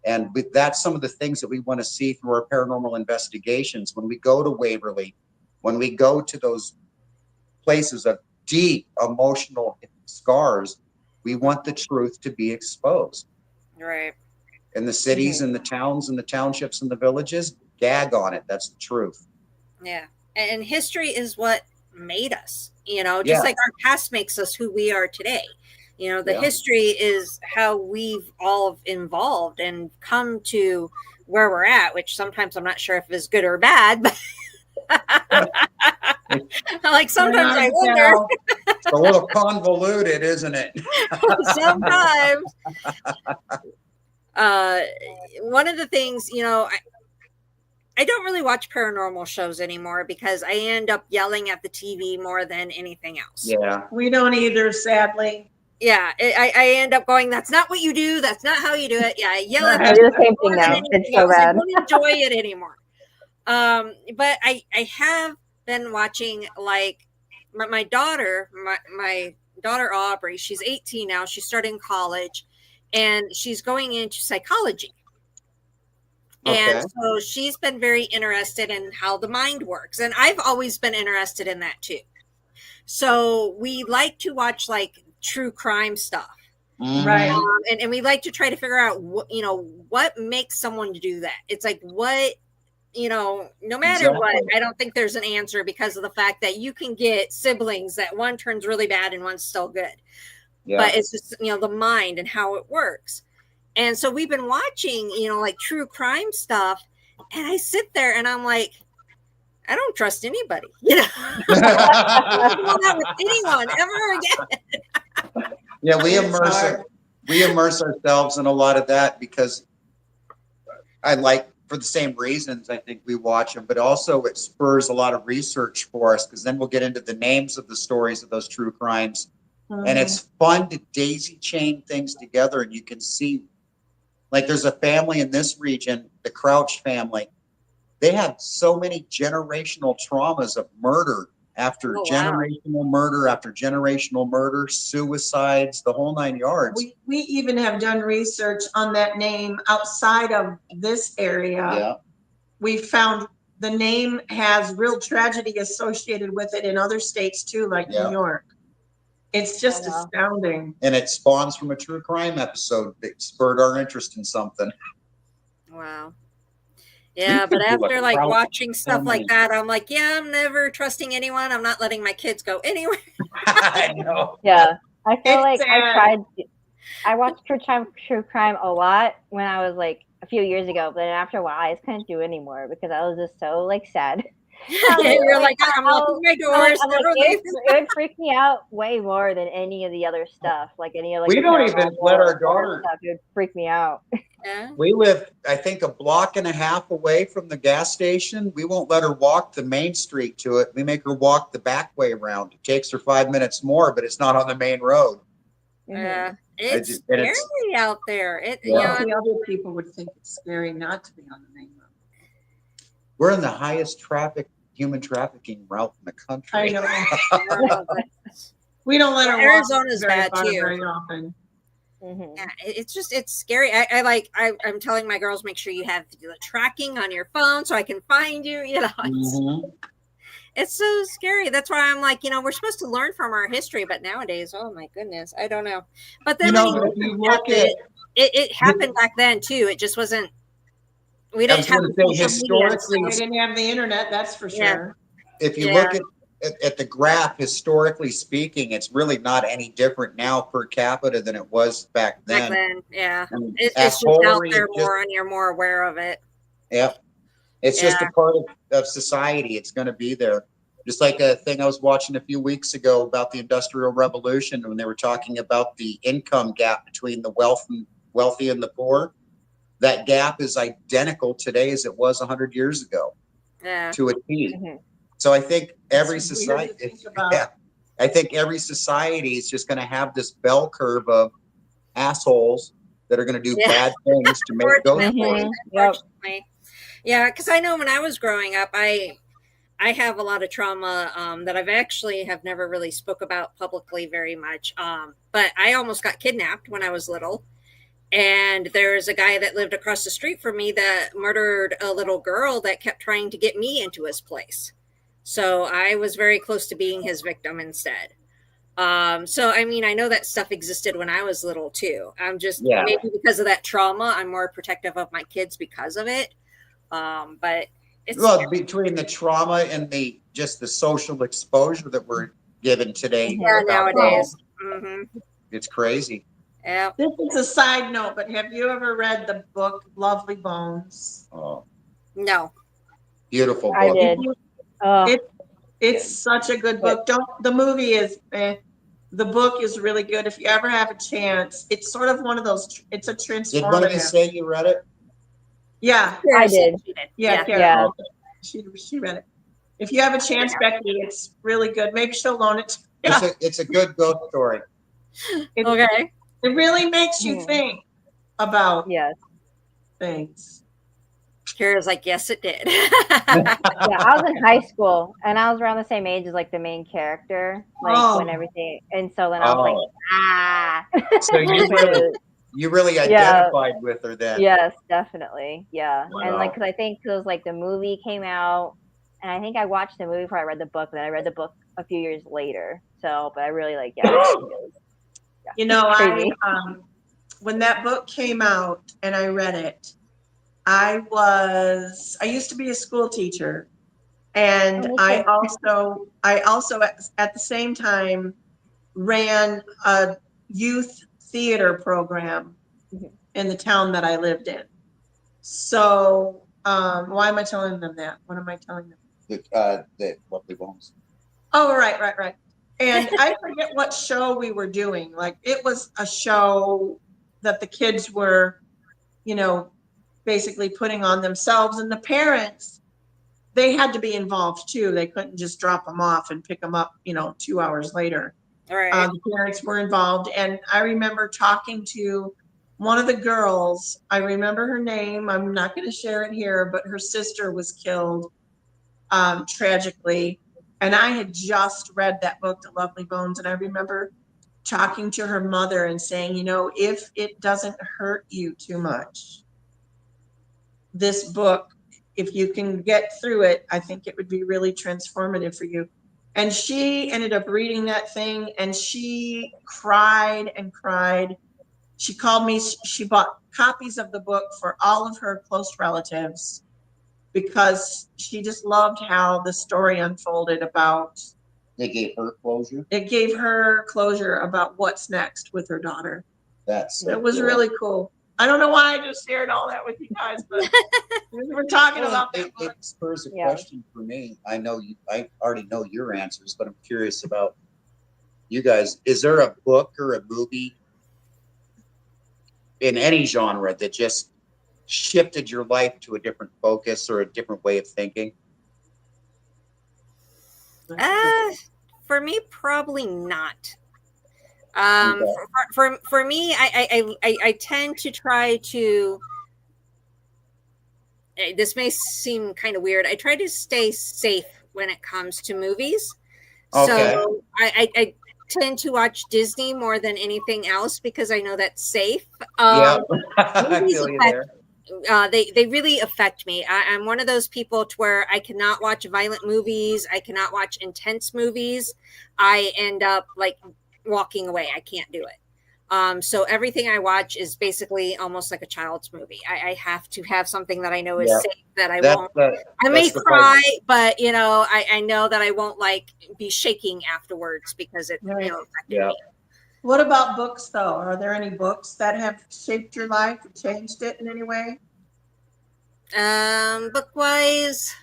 And that's some of the things that we want to see through our paranormal investigations. When we go to Waverly, when we go to those places of deep emotional scars, we want the truth to be exposed. Right. And the cities and the towns and the townships and the villages, gag on it. That's the truth. Yeah. And history is what made us, just like our past makes us who we are today. The history is how we've all evolved and come to where we're at, which sometimes I'm not sure if it's good or bad, but like sometimes I wonder. It's a little convoluted, isn't it? Sometimes. One of the things, I don't really watch paranormal shows anymore, because I end up yelling at the TV more than anything else. Yeah. We don't either, sadly. Yeah, I end up going, that's not what you do. That's not how you do it. Yeah, I yell at I do the same thing now. It's so bad. I don't enjoy it anymore. But I have been watching, like, my daughter, my daughter Aubrey, she's 18 now. She's starting college, and she's going into psychology. Okay. And so she's been very interested in how the mind works. And I've always been interested in that too. So we like to watch, like, true crime stuff. Right. And we like to try to figure out what makes someone do that. It's like, what, no matter what, I don't think there's an answer, because of the fact that you can get siblings that one turns really bad and one's still good. Yeah. But it's just, the mind and how it works. And so we've been watching, like, true crime stuff, and I sit there and I'm like, I don't trust anybody, I don't do that with anyone ever again. Yeah, we immerse ourselves in a lot of that, because I like, for the same reasons, I think we watch them, but also it spurs a lot of research for us, because then we'll get into the names of the stories of those true crimes. And it's fun to daisy chain things together, and you can see, like, there's a family in this region, the Crouch family. They have so many generational traumas of murder after Oh, wow. generational murder, suicides, the whole 9 yards. We even have done research on that name outside of this area. Yeah. We found the name has real tragedy associated with it in other states too, like Yeah. New York. It's just Oh, wow. astounding. And it spawns from a true crime episode that spurred our interest in something. Wow. Yeah, but after like watching stuff like that, I'm like, yeah, I'm never trusting anyone. I'm not letting my kids go anywhere. I know. Yeah, I feel It's like sad. I watched true crime a lot when I was like a few years ago, but then after a while, I just couldn't do it anymore because I was just so like sad. You're like, I'm locking my doors. I'm like, never it leaving. would freak me out way more than any of the other stuff. Like any of like We the don't even paranormal let our horror daughter. stuff. It would freak me out. Yeah. We live, I think, a block and a half away from the gas station. We won't let her walk the main street to it. We make her walk the back way around. It takes her 5 minutes more, but it's not on the main road. Yeah. Mhm. It's and scary it's- out there. Yeah. The other people would think it's scary not to be on the main road. We're in the highest human trafficking route in the country. I know. but- We don't let her walk Arizona's very bad far too. very often. Mhm. Yeah, it's scary. I'm telling my girls, make sure you have the tracking on your phone so I can find you. It's so scary. That's why I'm like, we're supposed to learn from our history, but nowadays, oh my goodness, I don't know. But then when but if you look at it happened back then too. It just wasn't. We didn't have gonna say social media and They stuff. didn't have the internet, that's for Yeah. sure. if you Yeah. look at the graph, historically speaking, it's really not any different now per capita than it was back Back then. then, yeah. I mean, It's at just out Hillary, there it just- more, and you're more aware of it. Yep. It's just a part of society. It's going to be there. Just like a thing I was watching a few weeks ago about the Industrial Revolution when they were talking about the income gap between the wealthy and the poor. That gap is identical today as it was 100 years ago Yeah. to a T. Mhm. So I think every It's weird to society, think about. yeah, I think every society is just going to have this bell curve of assholes that are going to do Yeah. bad things to make those Unfortunately. Mhm. Yep. Yeah, because I know when I was growing up, I have a lot of trauma that I've actually have never really spoke about publicly very much. But I almost got kidnapped when I was little. And there's a guy that lived across the street from me that murdered a little girl that kept trying to get me into his place. So I was very close to being his victim instead. So I mean, I know that stuff existed when I was little too. I'm just maybe because of that trauma, I'm more protective of my kids because of it. But it's between the trauma and the social exposure that we're given today. nowadays. It's crazy. Yeah. This is a side note, but have you ever read the book Lovely Bones? Oh, No. beautiful book. I did. It's such a good book. The movie is the book is really good. If you ever have a chance, it's sort of one of those. It's a transformative. Did one of you say you read it? Yeah, I did. Yeah, Yeah. She read it. If you have a chance, Becky, it's really good. Maybe she'll loan it. It's a good ghost story. Okay. It really makes you think about things. Kira's like, yes, it did. Yeah, I was in high school and I was around the same age as like the main character, like when everything, and so then I was like, So you really identified with her then. Yes, definitely. Yeah. Wow. And like, cause I think it was like the movie came out and I think I watched the movie before I read the book, but then I read the book a few years later. So, but I really like, You know, crazy. when that book came out and I read it, I used to be a school teacher, and I also at the same time ran a youth theater program in the town that I lived in. So why am I telling them that? What am I telling them? The Lovely Bones. Oh, right. And I forget what show we were doing. Like, it was a show that the kids were, basically putting on themselves, and the parents, they had to be involved too. They couldn't just drop them off and pick them up, 2 hours later. All right. The parents were involved, and I remember talking to one of the girls. I remember her name. I'm not going to share it here, but her sister was killed tragically. And I had just read that book, The Lovely Bones, and I remember talking to her mother and saying, if it doesn't hurt you too much, this book, if you can get through it, I think it would be really transformative for you. And she ended up reading that thing and she cried and cried. She called me, she bought copies of the book for all of her close relatives because she just loved how the story unfolded about. They gave her closure? It gave her closure about what's next with her daughter. That's so it was cool. Really cool. I don't know why I just shared all that with you guys, but we were talking about that book. It spurs a question for me. I already know your answers, but I'm curious about you guys. Is there a book or a movie in any genre that just shifted your life to a different focus or a different way of thinking? For me, probably not. Okay. For me, I tend to try to. This may seem kind of weird. I try to stay safe when it comes to movies. Okay. So I tend to watch Disney more than anything else because I know that's safe. Yeah, I feel you there. They really affect me. I'm one of those people to where I cannot watch violent movies. I cannot watch intense movies. I end up like walking away. I can't do it. So everything I watch is basically almost like a child's movie. I have to have something that I know is safe, that I won't. I may cry, but I know that I won't like be shaking afterwards because it affected me. What about books, though? Are there any books that have shaped your life, changed it in any way? Book-wise,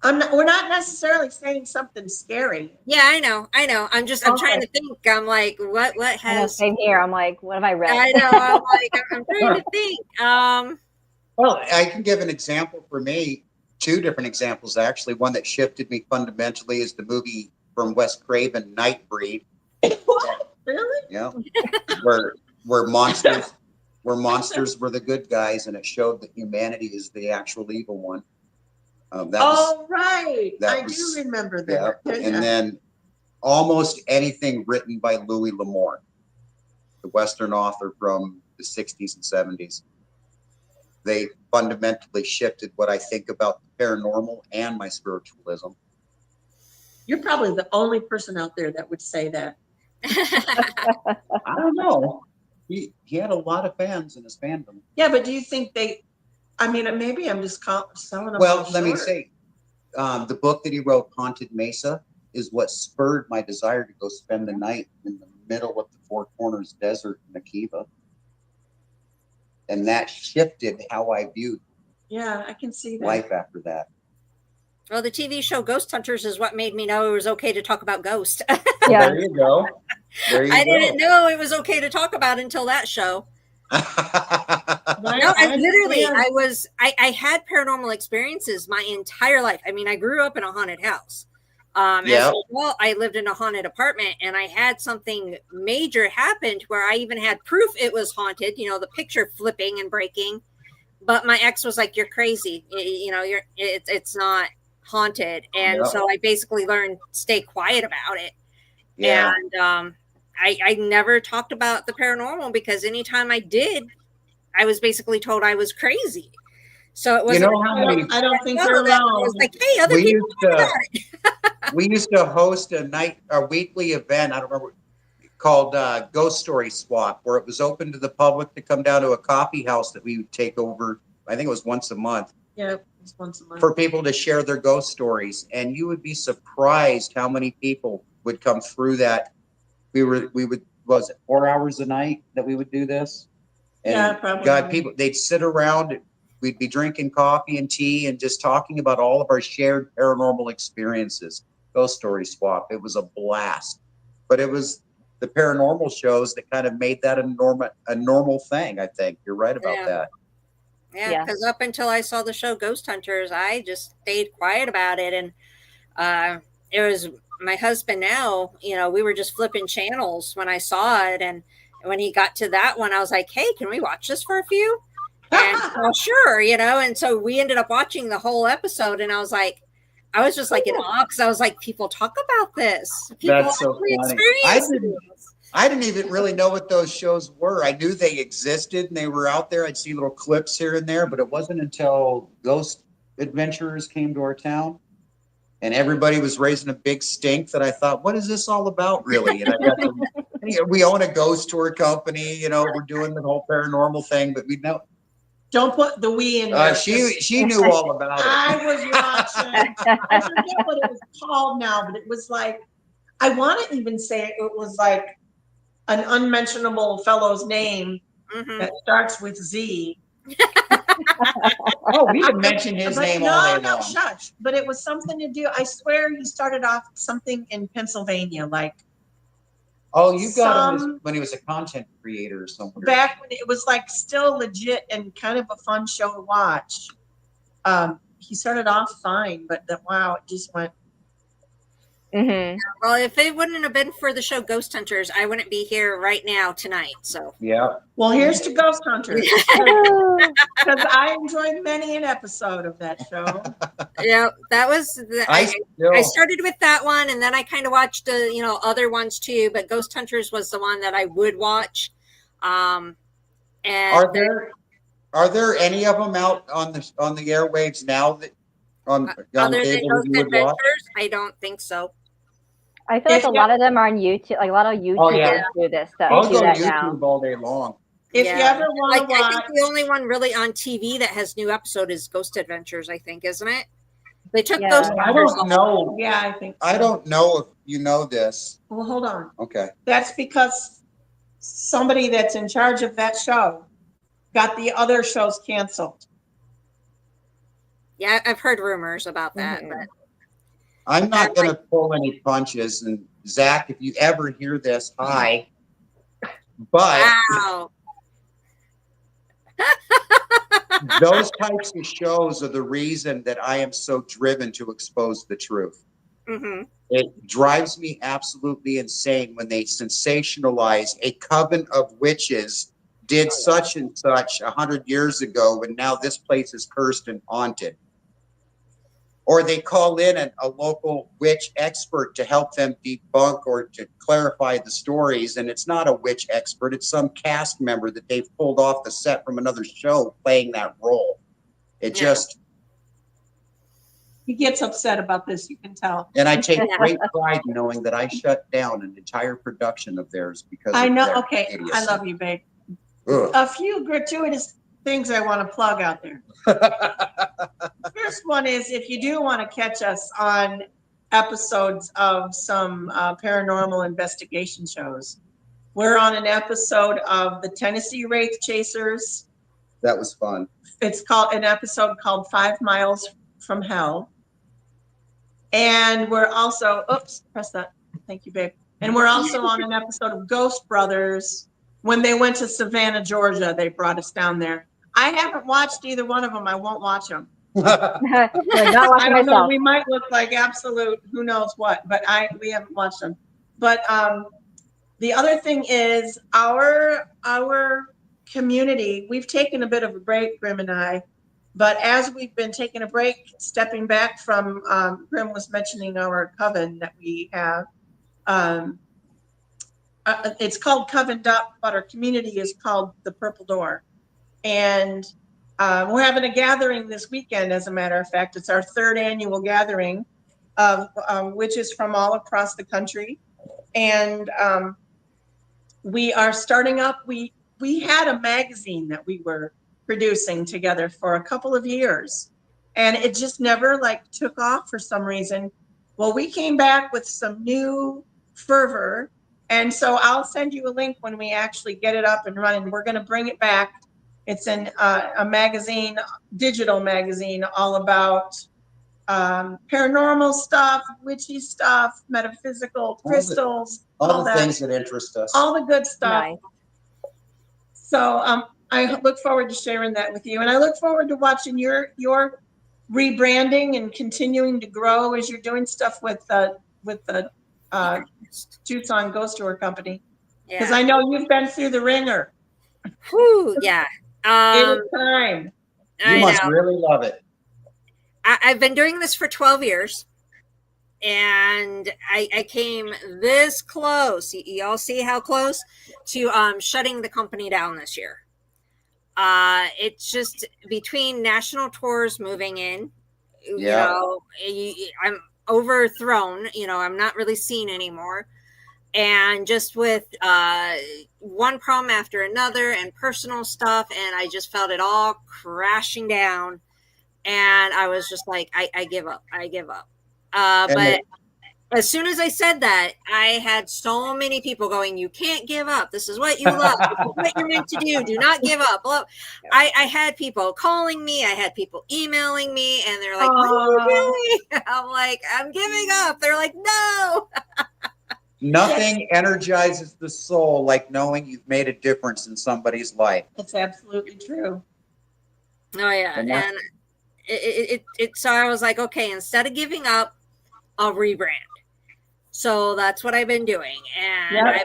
we're not necessarily saying something scary. Yeah, I know. I'm trying to think. I'm like, what has? I know, same here. I'm like, what have I read? I know. I'm like, I'm trying to think. Well, I can give an example for me. Two different examples, actually. One that shifted me fundamentally is the movie from Wes Craven, Nightbreed. What? Really? Yeah. where monsters were the good guys, and it showed that humanity is the actual evil one. Right. I do remember that. Yeah. And then almost anything written by Louis L'Amour, the Western author from the 60s and 70s. They fundamentally shifted what I think about the paranormal and my spiritualism. You're probably the only person out there that would say that. I don't know. He had a lot of fans in his fandom. Yeah, but do you think maybe I'm just selling them. Well, let me say, the book that he wrote, Haunted Mesa, is what spurred my desire to go spend the night in the middle of the Four Corners Desert in Akiva. And that shifted how I viewed I can see that. life after that. Well, the TV show Ghost Hunters is what made me know it was okay to talk about ghosts. There you go. I didn't know it was okay to talk about until that show. No, I had paranormal experiences my entire life. I mean, I grew up in a haunted house. As well, I lived in a haunted apartment, and I had something major happen where I even had proof it was haunted. The picture flipping and breaking. But my ex was like, "You're crazy. It's not haunted." And so I basically learned stay quiet about it. Yeah. And I never talked about the paranormal because anytime I did, I was basically told I was crazy. So it wasn't. I don't think they're alone. I was like, hey, other people talk about it. We used to host a weekly event. I don't remember, called Ghost Story Swap, where it was open to the public to come down to a coffee house that we would take over. I think it was once a month. Yeah, it's once a month. For people to share their ghost stories, and you would be surprised how many people would come through that. We would was it 4 hours a night that we would do this? And probably. God, people, they'd sit around. We'd be drinking coffee and tea and just talking about all of our shared paranormal experiences. Ghost Story Swap. It was a blast. But it was the paranormal shows that kind of made that a normal thing, I think. You're right about that. Yeah, because up until I saw the show Ghost Hunters, I just stayed quiet about it. And it was my husband now, we were just flipping channels when I saw it. And when he got to that one, I was like, hey, can we watch this for a few? And well, sure, and so we ended up watching the whole episode, and I was like, I was just like in awe because I was like, people talk about this. People That's so actually funny. experience these. I didn't even really know what those shows were. I knew they existed and they were out there. I'd see little clips here and there, but it wasn't until Ghost Adventurers came to our town and everybody was raising a big stink that I thought, what is this all about, really? And I got to, we own a ghost tour company, you know, we're doing the whole paranormal thing, but we know. Don't put the "we" in there. She knew all about it. I was watching. I forget what it was called now, but it was like, I want to even say it was like an unmentionable fellow's name that starts with Z. Oh, we can mention his name all day long. No, shush. But it was something to do. I swear he started off something in Pennsylvania, like. Oh, you got him when he was a content creator or something. Back when it was like still legit and kind of a fun show to watch. He started off fine, but wow, it just went. Well, if it wouldn't have been for the show Ghost Hunters, I wouldn't be here right now tonight. So yeah. Well, here's to Ghost Hunters, because I enjoyed many an episode of that show. Yeah, that was. I started with that one, and then I kind of watched other ones too. But Ghost Hunters was the one that I would watch. And are there any of them out on the airwaves now that on other than cable Ghost you would Adventures? watch? I don't think so. I feel like a lot of them are on YouTube. Like a lot of YouTubers do this stuff. I'll go that YouTube now. all day long. If you ever want to watch, I think the only one really on TV that has new episode is Ghost Adventures. I think, isn't it? They took Ghost I Adventures. don't know. Yeah, I think. So. I don't know if you know this. Well, hold on. Okay. That's because somebody that's in charge of that show got the other shows canceled. Yeah, I've heard rumors about that. But I'm not going to pull any punches. And Zach, if you ever hear this, hi. But wow. Those types of shows are the reason that I am so driven to expose the truth. It drives me absolutely insane when they sensationalize a coven of witches did such and such 100 years ago, and now this place is cursed and haunted. Or they call in a local witch expert to help them debunk or to clarify the stories. And it's not a witch expert. It's some cast member that they've pulled off the set from another show playing that role. It just... He gets upset about this, you can tell. And I take great pride in knowing that I shut down an entire production of theirs because I know, of their okay, idiocy. I love you, babe. Ugh. A few gratuitous things I want to plug out there. First one is, if you do want to catch us on episodes of some paranormal investigation shows, we're on an episode of the Tennessee Wraith Chasers. That was fun. It's called an episode called 5 Miles from Hell. And we're also, oops, press that. Thank you, babe. And we're also on an episode of Ghost Brothers. When they went to Savannah, Georgia, they brought us down there. I haven't watched either one of them. I won't watch them. Not watching I don't know. myself. We might look like absolute who knows what, but we haven't watched them. But the other thing is our community. We've taken a bit of a break, Grymm and I. But as we've been taking a break, stepping back from, Grymm was mentioning our coven that we have. It's called Coven Dupp, but our community is called the Purple Door. And we're having a gathering this weekend, as a matter of fact. It's our 3rd annual gathering of witches from all across the country. And we are starting up. We had a magazine that we were producing together for a couple of years. And it just never took off for some reason. Well, we came back with some new fervor. And so I'll send you a link when we actually get it up and running. We're going to bring it back. It's in a magazine, digital magazine, all about paranormal stuff, witchy stuff, metaphysical, crystals, all the things that interest us. All the good stuff. Nice. So I look forward to sharing that with you. And I look forward to watching your rebranding and continuing to grow as you're doing stuff with the Tucson Ghost Tour Company. Because I know you've been through the ringer. Whew, yeah. It is time. You must really love it. I've been doing this for 12 years. And I came this close. Y'all see how close to shutting the company down this year. It's just between national tours moving in, you know, I'm overthrown. You know, I'm not really seen anymore, and just with one problem after another and personal stuff, and I just felt it all crashing down, and I was just like, I give up. I give up. But as soon as I said that, I had so many people going, "You can't give up. This is what you love. This is what you're meant to do. Do not give up." Well, I had people calling me. I had people emailing me, and they're like, "What are you doing?" I'm like, "I'm giving up." They're like, "No." Nothing energizes the soul like knowing you've made a difference in somebody's life. That's absolutely true. Oh yeah, and so I was like, okay, instead of giving up, I'll rebrand. So that's what I've been doing, and I've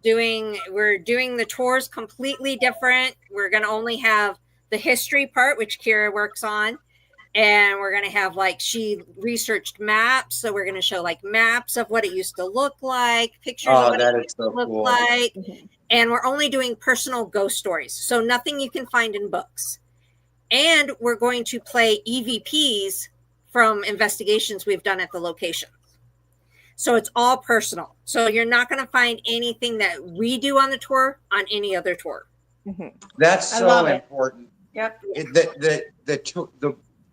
been we're doing the tours completely different. We're going to only have the history part, which Kira works on, and we're going to have, like, she researched maps, so we're going to show like maps of what it used to look like, pictures of what it used to look like, and we're only doing personal ghost stories, so nothing you can find in books. And we're going to play EVPs from investigations we've done at the location. So it's all personal. So you're not going to find anything that we do on the tour on any other tour. That's so important. Yep.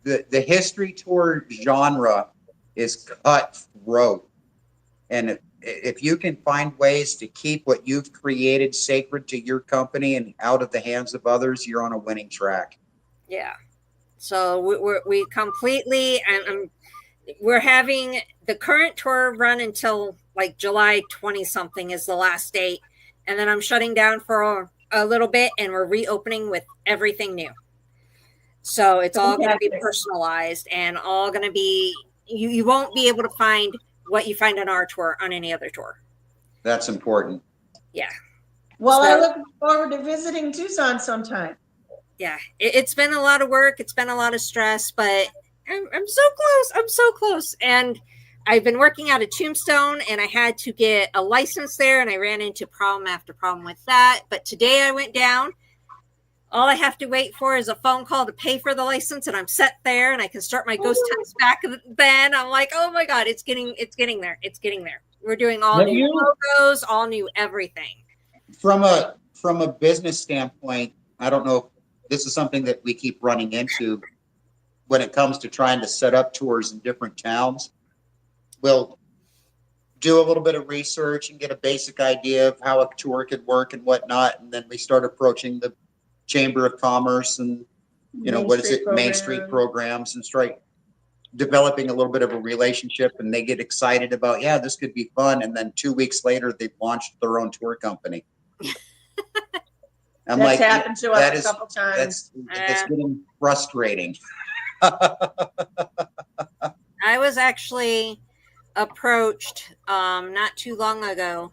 The history tour genre is cutthroat. And if you can find ways to keep what you've created sacred to your company and out of the hands of others, you're on a winning track. Yeah. So we completely, we're having the current tour run until like July 20 something is the last date. And then I'm shutting down for a little bit, and we're reopening with everything new. So it's all going to be personalized and all going to be, you won't be able to find what you find on our tour on any other tour. That's important. Yeah. Well, I look forward to visiting Tucson sometime. Yeah, it's been a lot of work. It's been a lot of stress, but I'm so close. I'm so close. And I've been working out of Tombstone, and I had to get a license there, and I ran into problem after problem with that. But today I went down. All I have to wait for is a phone call to pay for the license, and I'm set there, and I can start my ghost hunts back then. I'm like, oh my God, it's getting there. It's getting there. We're doing all new logos, all new everything. From a business standpoint, I don't know if this is something that we keep running into when it comes to trying to set up tours in different towns. We'll do a little bit of research and get a basic idea of how a tour could work and whatnot. And then we start approaching the Chamber of Commerce and, Main Street programs, and start developing a little bit of a relationship, and they get excited about, yeah, this could be fun. And then 2 weeks later, they've launched their own tour company. I'm that's happened to us a couple times. That's getting frustrating. I was actually approached not too long ago,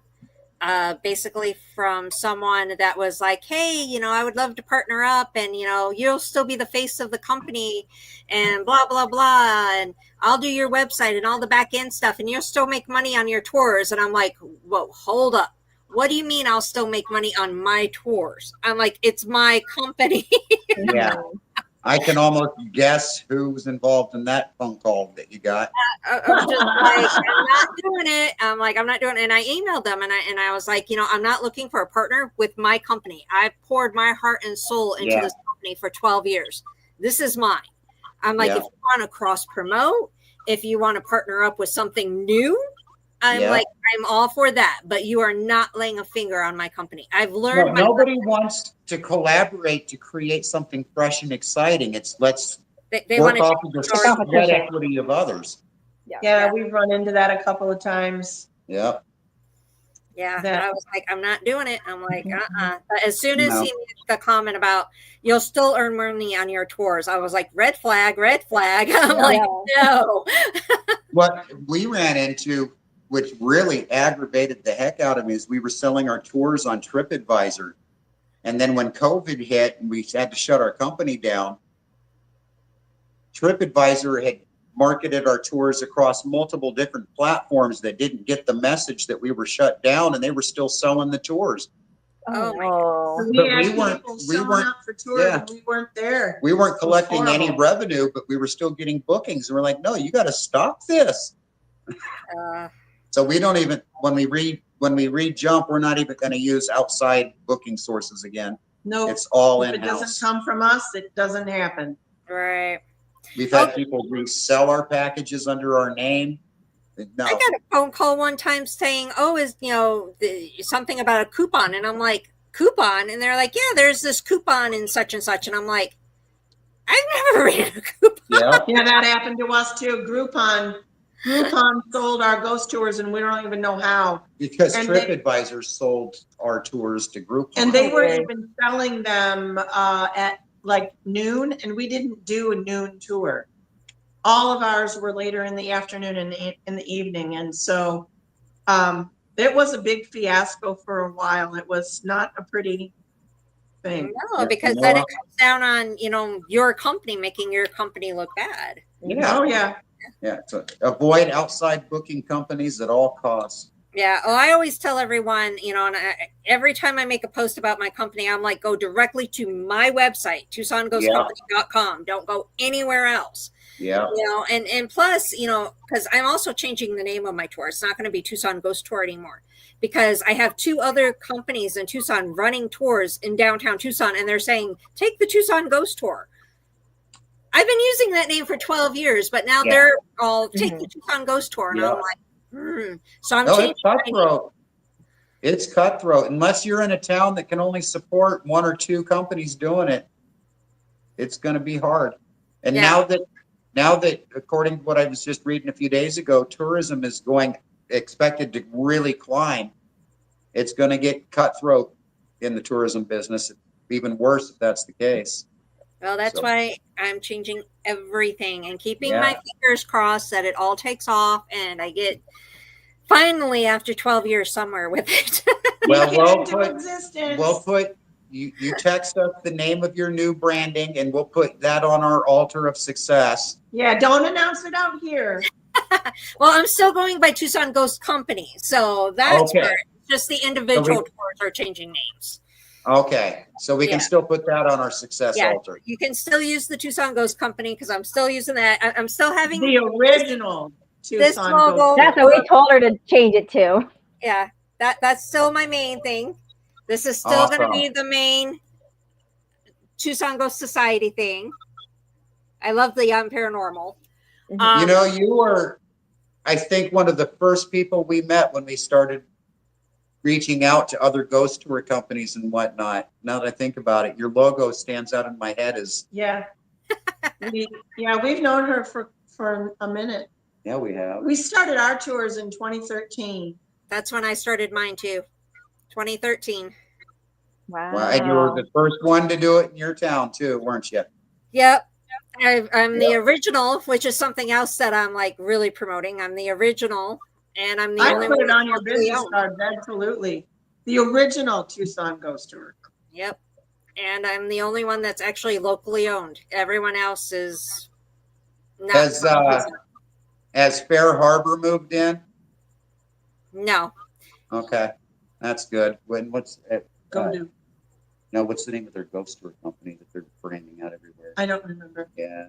basically from someone that was like, hey, I would love to partner up, and you'll still be the face of the company and blah blah blah, and I'll do your website and all the back end stuff, and you'll still make money on your tours. And I'm like, whoa, hold up. What do you mean I'll still make money on my tours? I'm like, it's my company. Yeah. I can almost guess who was involved in that phone call that you got. I'm just like, I'm not doing it. I'm like, I'm not doing it. And I emailed them, and I was like, I'm not looking for a partner with my company. I've poured my heart and soul into this company for 12 years. This is mine. I'm like, if you want to cross promote, if you want to partner up with something new, I'm all for that, but you are not laying a finger on my company. I've learned. Nobody wants to collaborate to create something fresh and exciting. It's they work off of the sweat equity of others. Yeah, we've run into that a couple of times. Yeah. Yeah, but I was like, I'm not doing it. I'm like, But as soon as he made the comment about you'll still earn money on your tours, I was like, red flag, red flag. I'm like, no. What we ran into, which really aggravated the heck out of me, is we were selling our tours on TripAdvisor. And then when COVID hit and we had to shut our company down, TripAdvisor had marketed our tours across multiple different platforms that didn't get the message that we were shut down, and they were still selling the tours. Oh my no. So But we had we weren't- people we showing weren't- up for tours yeah. and we weren't there. We weren't collecting any horrible. revenue, but we were still getting bookings. And we're like, no, you got to stop this. Uh, So we don't even, when we re-jump, we're not even going to use outside booking sources again. No, It's all if it in-house. doesn't come from us, it doesn't happen. right. We've had people resell our packages under our name. No. I got a phone call one time saying, "Oh, is something about a coupon?" And I'm like, "Coupon?" And they're like, "Yeah, there's this coupon in such and such." And I'm like, "I've never ran a coupon." Yeah. Yeah, that happened to us too. Groupon sold our ghost tours and we don't even know how. Because And TripAdvisor sold our tours to Groupon. And they were Weird. even selling them at like noon, and we didn't do a noon tour. All of ours were later in the afternoon and in the evening, and so it was a big fiasco for a while. It was not a pretty thing. No, because then it comes down on your company, making your company look bad. Yeah. Oh yeah. Yeah. So avoid outside booking companies at all costs. Yeah. Oh, I always tell everyone, and every time I make a post about my company, I'm like, go directly to my website, TucsonGhostCompany.com. Don't go anywhere else. Yeah. And plus, because I'm also changing the name of my tour. It's not going to be Tucson Ghost Tour anymore, because I have 2 other companies in Tucson running tours in downtown Tucson, and they're saying, take the Tucson Ghost Tour. I've been using that name for 12 years, but now they're all take the Tucson Ghost Tour. And I'm like, So I'm changing. It's cutthroat. It's cutthroat. Unless you're in a town that can only support 1 or 2 companies doing it, it's going to be hard. And now that, according to what I was just reading a few days ago, tourism is expected to really climb. It's going to get cutthroat in the tourism business. Even worse if that's the case. Well, that's why I'm changing everything and keeping my fingers crossed that it all takes off and I get finally after 12 years somewhere with it. We'll put you text us the name of your new branding and we'll put that on our altar of success. Yeah, don't announce it out here. Well, I'm still going by Tucson Ghost Company, so that's where just the individual tours are changing names. Okay, so we can still put that on our success altar. You can still use the Tucson Ghost Company because I'm still using that. I'm still having the original Tucson logo. Ghost. That's what we told her to change it to. Yeah, that's still my main thing. This is still going to be the main Tucson Ghost Society thing. I love the paranormal. You were, I think, one of the first people we met when we started reaching out to other ghost tour companies and whatnot. Now that I think about it, your logo stands out in my head as we've known her for a minute. Yeah, we have. We started our tours in 2013. That's when I started mine too. 2013. Wow. And you were the first one to do it in your town too, weren't you? Yep. I'm the original, which is something else that I'm like really promoting. I'm the original, and I'm the only one. I put it on your business card, absolutely. The original Tucson Ghost Tour. Yep. And I'm the only one that's actually locally owned. Everyone else is not. Has Fair Harbor moved in? No. Okay, that's good. What's Go what's the name of their ghost tour company that they're branding out everywhere? I don't remember. Yeah.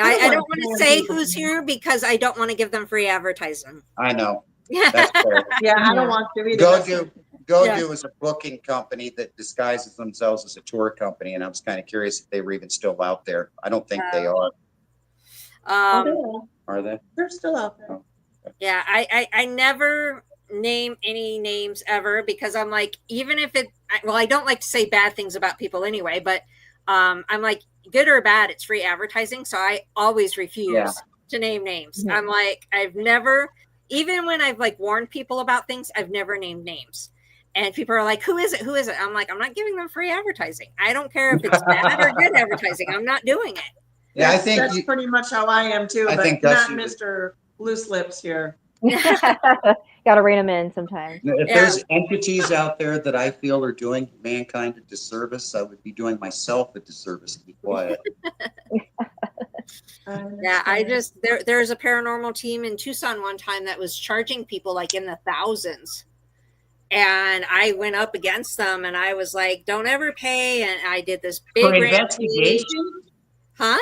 I don't want to say who's here because I don't want to give them free advertising. I know. That's fair. I don't want to either. GoDo is a booking company that disguises themselves as a tour company, and I was kind of curious if they were even still out there. I don't think they are. Are they? They're still out there. Oh. Yeah, I never name any names ever because I'm like, even if I don't like to say bad things about people anyway, but I'm like, good or bad, it's free advertising. So I always refuse to name names. I'm like, I've never, even when I've like warned people about things, I've never named names. And people are like, who is it? Who is it? I'm like, I'm not giving them free advertising. I don't care if it's bad or good advertising. I'm not doing it. Yeah, I think that's pretty much how I am too, but not Mr. Loose Lips here. Got to rein them in sometimes. If there's entities out there that I feel are doing mankind a disservice, I would be doing myself a disservice to be quiet. Yeah, there's a paranormal team in Tucson one time that was charging people like in the thousands. And I went up against them and I was like, don't ever pay. And I did this big For investigation? Huh?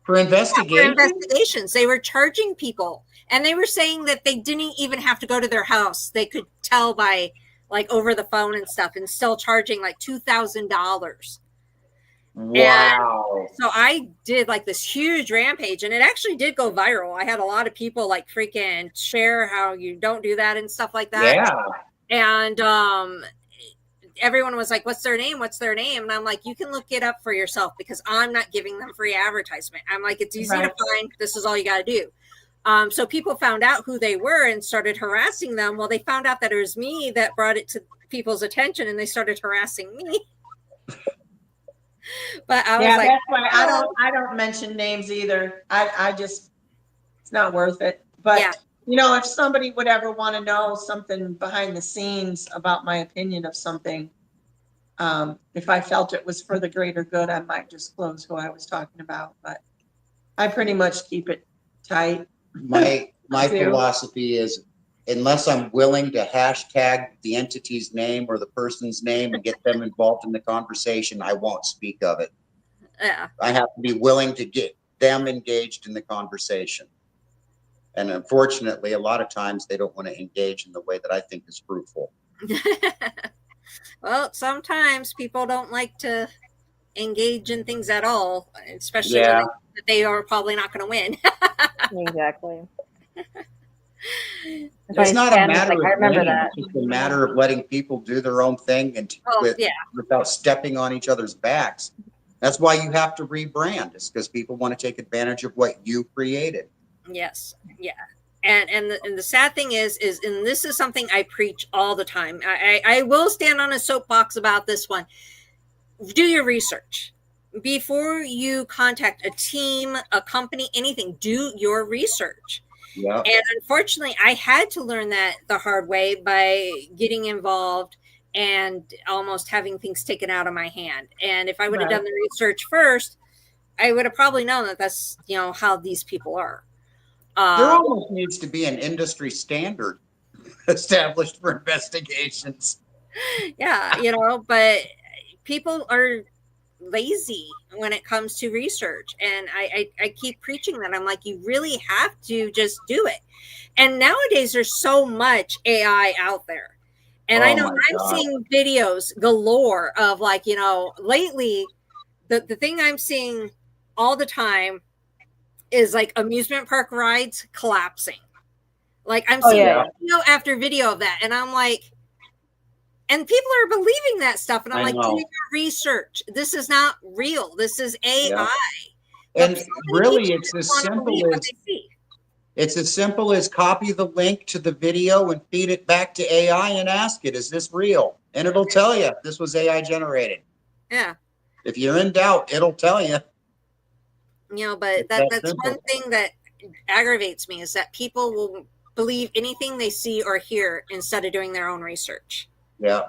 For investigation? Yeah, for investigations. They were charging people. And they were saying that they didn't even have to go to their house. They could tell by like over the phone and stuff, and still charging like $2,000. Wow. And so I did like this huge rampage, and it actually did go viral. I had a lot of people like freaking share how you don't do that and stuff like that. Yeah. And everyone was like, what's their name? What's their name? And I'm like, you can look it up for yourself because I'm not giving them free advertisement. I'm like, it's easy to find. This is all you got to do. So people found out who they were and started harassing them. Well, they found out that it was me that brought it to people's attention, and they started harassing me. But I was like, that's why I don't mention names either. I just, it's not worth it. But yeah. You know, if somebody would ever want to know something behind the scenes about my opinion of something, if I felt it was for the greater good, I might disclose who I was talking about. But I pretty much keep it tight. My philosophy is, unless I'm willing to hashtag the entity's name or the person's name and get them involved in the conversation, I won't speak of it. Yeah. I have to be willing to get them engaged in the conversation. And unfortunately, a lot of times they don't want to engage in the way that I think is fruitful. Well, sometimes people don't like to engage in things at all, especially when they are probably not going to win. Exactly. It's not a matter of I remember winning. that. It's just a matter of letting people do their own thing and without stepping on each other's backs. That's why you have to rebrand. It's because people want to take advantage of what you created. Yes. Yeah. And the sad thing is, and this is something I preach all the time. I will stand on a soapbox about this one. Do your research. Before you contact a team, a company, anything, do your research. Yeah. And unfortunately, I had to learn that the hard way by getting involved and almost having things taken out of my hand. And if I would have done the research first, I would have probably known that that's, how these people are. There almost needs to be an industry standard established for investigations. Yeah, but people are lazy when it comes to research, and I keep preaching that. I'm like, you really have to just do it. And nowadays there's so much AI out there, and I know I'm seeing videos galore of like, lately the thing I'm seeing all the time is like amusement park rides collapsing. Like I'm seeing video after video of that, and I'm like, and people are believing that stuff, and I'm like, do your research. This is not real. This is AI. Yeah. And really, it's as simple as copy the link to the video and feed it back to AI and ask it, is this real? And it'll tell you this was AI generated. Yeah. If you're in doubt, it'll tell you. But that's one thing that aggravates me, is that people will believe anything they see or hear instead of doing their own research. Yeah.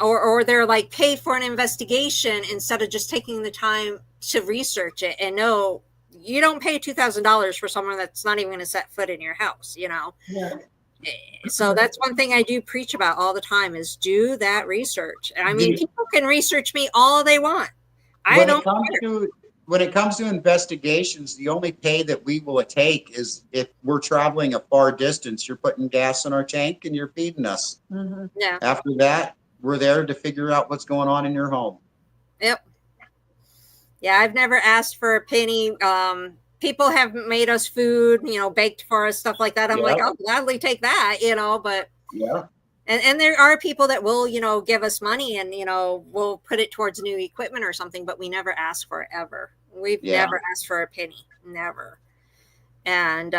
Or they're like, pay for an investigation instead of just taking the time to research it. And no, you don't pay $2,000 for someone that's not even going to set foot in your house, Yeah. So that's one thing I do preach about all the time, is do that research. I mean, people can research me all they want. When it comes to investigations, the only pay that we will take is if we're traveling a far distance. You're putting gas in our tank and you're feeding us. Mm-hmm. Yeah. After that, we're there to figure out what's going on in your home. Yep. Yeah, I've never asked for a penny. People have made us food, baked for us, stuff like that. I'm like, I'll gladly take that, but yeah. And there are people that will, give us money and, we'll put it towards new equipment or something, but we never ask for it ever. We've never asked for a penny, never. And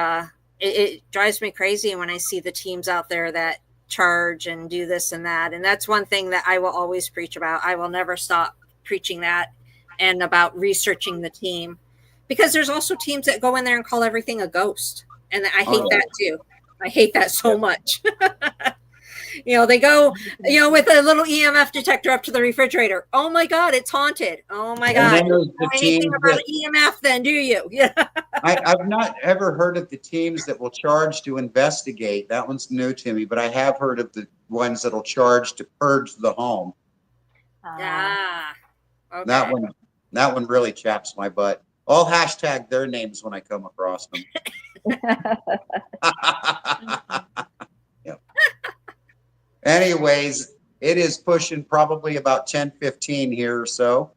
it drives me crazy when I see the teams out there that charge and do this and that. And that's one thing that I will always preach about. I will never stop preaching that and about researching the team, because there's also teams that go in there and call everything a ghost. And I hate that too. I hate that so much. They go, with a little EMF detector up to the refrigerator. Oh my God, it's haunted. Oh my And God. then You there's don't the know anything teams about that EMF then, do you? Yeah. I've not ever heard of the teams that will charge to investigate. That one's new to me, but I have heard of the ones that'll charge to purge the home. Ah, okay. That one really chaps my butt. I'll hashtag their names when I come across them. Yep. Anyways, it is pushing probably about 10:15 here or so.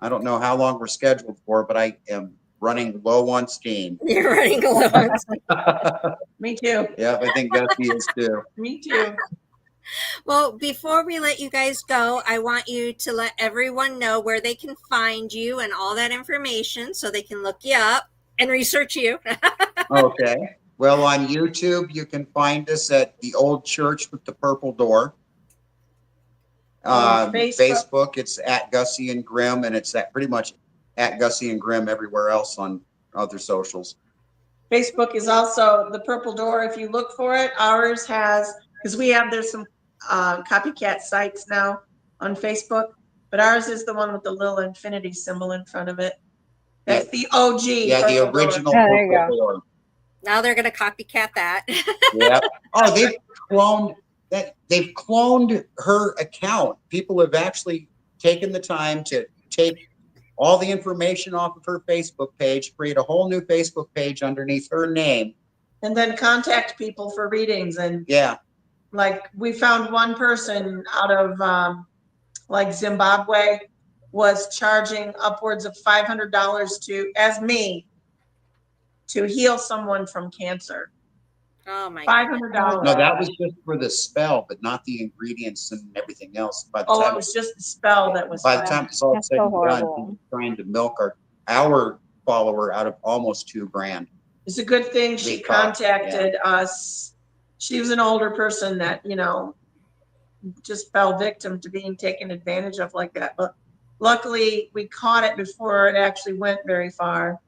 I don't know how long we're scheduled for, but I am running low on steam. You're running alone. Me too. Yeah, I think Gussy is too. Me too. Well, before we let you guys go, I want you to let everyone know where they can find you and all that information so they can look you up and research you. Okay. Well, on YouTube, you can find us at the Old Church with the Purple Door. Facebook, it's at Gussy and Grymm, and it's at pretty much at Gussy and Grymm everywhere else on other socials. Facebook is also the Purple Door. If you look for it, ours has, because there's some copycat sites now on Facebook, but ours is the one with the little infinity symbol in front of it. That's the OG. Yeah, the original there you Purple go. Door. Now they're going to copycat that. Yeah. Oh, they've cloned her account. People have actually taken the time to take all the information off of her Facebook page, create a whole new Facebook page underneath her name, and then contact people for readings. And yeah, like we found one person out of like Zimbabwe was charging upwards of $500 to heal someone from cancer. Oh my God. $500. no, that was just for the spell, but not the ingredients and everything else. By the Oh, time it was just the spell that was. by the time it's all That's said so and done, horrible. he's trying to milk our follower out of almost $2,000. It's a good thing she We caught, contacted us. She was an older person that, just fell victim to being taken advantage of like that. But luckily we caught it before it actually went very far.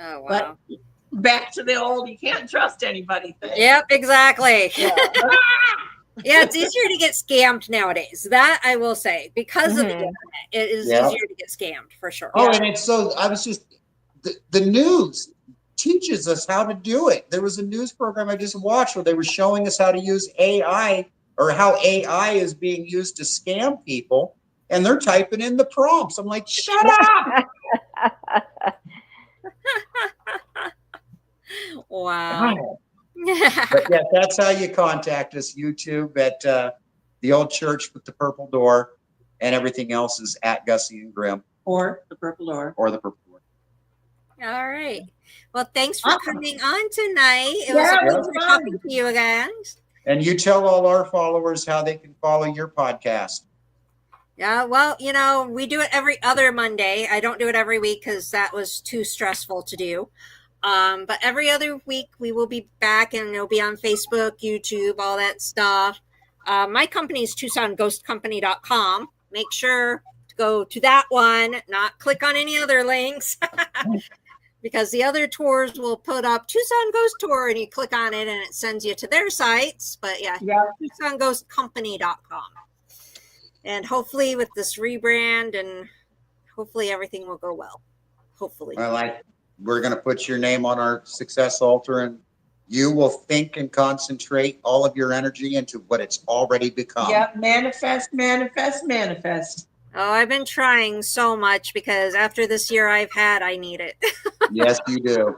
Oh, wow. But back to the old, you can't trust anybody thing. Yep, exactly. Yeah. Yeah, it's easier to get scammed nowadays. That I will say, because of the internet, it is Yeah. easier to get scammed for sure. Oh, and it's so I was just the news teaches us how to do it. There was a news program I just watched where they were showing us how to use AI or how AI is being used to scam people, and they're typing in the prompts. I'm like, shut up! Wow. But yeah, that's how you contact us. YouTube at the Old Church with the Purple Door, and everything else is at Gussy and Grymm Or the Purple Door. or the Purple Door. All right. Well, thanks for Awesome. coming on tonight. It Yeah, was a it was pleasure fun. talking to you guys. And you tell all our followers how they can follow your podcast. Yeah, well, we do it every other Monday. I don't do it every week because that was too stressful to do. But every other week we will be back, and it'll be on Facebook, YouTube, all that stuff. My company is TucsonGhostCompany.com. Make sure to go to that one, not click on any other links. Because the other tours will put up Tucson Ghost Tour, and you click on it and it sends you to their sites. But yeah. TucsonGhostCompany.com. And hopefully with this rebrand, and hopefully everything will go well. Hopefully. Well, we're going to put your name on our success altar, and you will think and concentrate all of your energy into what it's already become. Yep, manifest, manifest, manifest. Oh, I've been trying so much because after this year I've had, I need it. Yes, you do.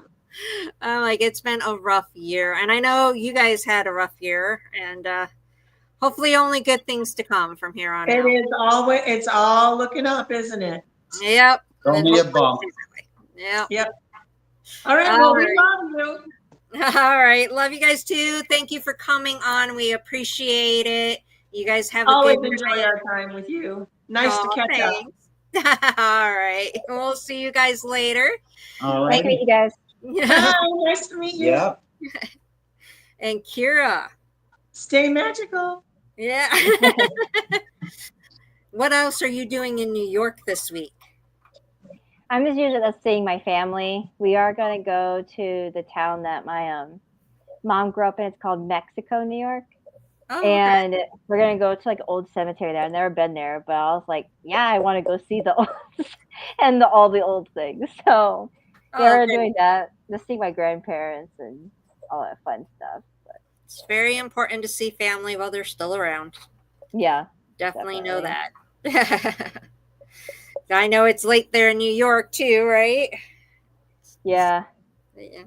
It's been a rough year, and I know you guys had a rough year, and hopefully only good things to come from here on out. It's all looking up, isn't it? Yep. Only a bump. Yep. All right, well, we love you. All right. Love you guys too. Thank you for coming on. We appreciate it. You guys have a Always good enjoy night. our time with you. Nice to catch up. All right. We'll see you guys later. All Nice to meet you guys. Hi, nice to meet you. Yeah. And Kira. Stay magical. Yeah. What else are you doing in New York this week? I'm just usually seeing my family. We are going to go to the town that my mom grew up in. It's called Mexico, New York. Oh, and we're gonna go to like old cemetery there. I've never been there, but I was like, yeah, I want to go see the old and all the old things. So yeah, we're great. doing that. Just see my grandparents and all that fun stuff. But It's very important to see family while they're still around. yeah, Definitely know that. I know it's late there in New York too, right? Yeah. Yeah.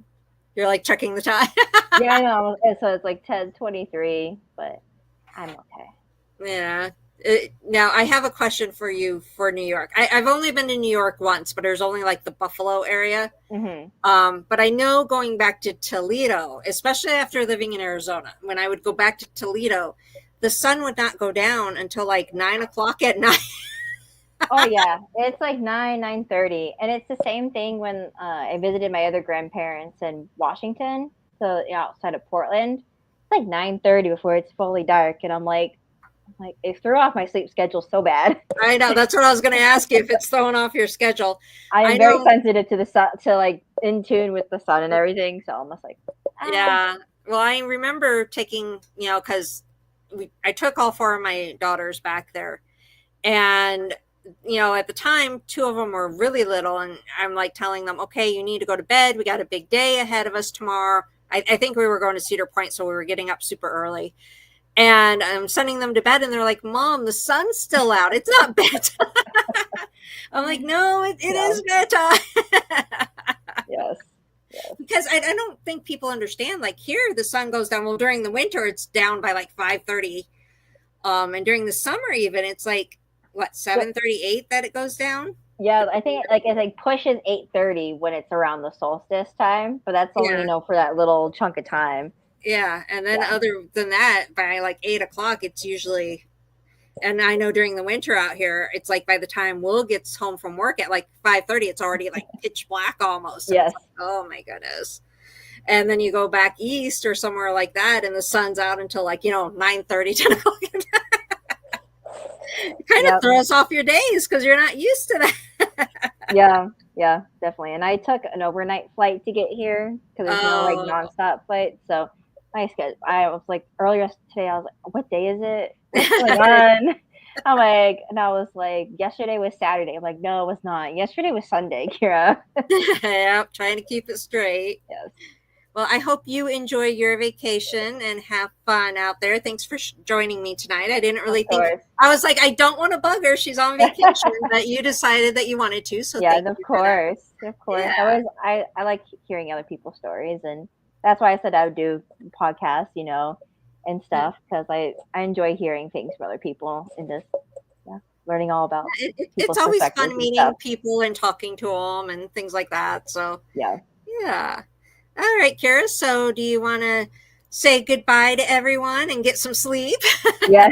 You're like checking the time. Yeah, I know. So it's like 10:23, but I'm okay. Yeah. Now I have a question for you for New York. I've only been to New York once, but there's only like the Buffalo area. But I know going back to Toledo, especially after living in Arizona, when I would go back to Toledo, the sun would not go down until like 9 o'clock at night. Oh yeah, it's like 9:30, and it's the same thing when I visited my other grandparents in Washington, so outside of Portland. It's like 9:30 before it's fully dark, and I'm like, it threw off my sleep schedule so bad. I know, that's what I was going to ask you, if it's throwing off your schedule. I am very sensitive to the sun, to like in tune with the sun and everything. So I'm just like, yeah. Well, I remember taking, because I took all four of my daughters back there, and at the time, two of them were really little, and I'm like telling them, okay, you need to go to bed. We got a big day ahead of us tomorrow. I think we were going to Cedar Point, so we were getting up super early. And I'm sending them to bed, and they're like, Mom, the sun's still out. It's not bedtime. I'm like, no, it is bedtime. yes. Because I don't think people understand. Like here, the sun goes down. Well, during the winter, it's down by like 5:30. And during the summer, even it's like what 7:38 that it goes down. Yeah, I think it like pushes 8:30 when it's around the solstice time, but that's only for that little chunk of time. Yeah, and then other than that, by like 8 o'clock, it's usually. And I know during the winter out here, it's like by the time Will gets home from work at like 5:30, it's already like pitch black almost. So yes. Like, oh my goodness. And then you go back east or somewhere like that, and the sun's out until like 9:30, 10 o'clock. It kind of throws off your days because you're not used to that. yeah, definitely. And I took an overnight flight to get here because there's no like nonstop flight. So I was like earlier today, I was like, what day is it? What's going on? And I was like, yesterday was Saturday. I'm like, no, it was not. Yesterday was Sunday, Kira. Yeah, trying to keep it straight. Yes. Well, I hope you enjoy your vacation and have fun out there. Thanks for joining me tonight. I didn't really think. I was like, I don't want to bug her. She's on vacation, but you decided that you wanted to. So yeah, of course. Yeah. I like hearing other people's stories, and that's why I said I would do podcasts, and stuff, because I enjoy hearing things from other people and just learning all about. It's always fun meeting people and talking to them and things like that. So yeah. All right, Kira. So do you want to say goodbye to everyone and get some sleep? Yeah.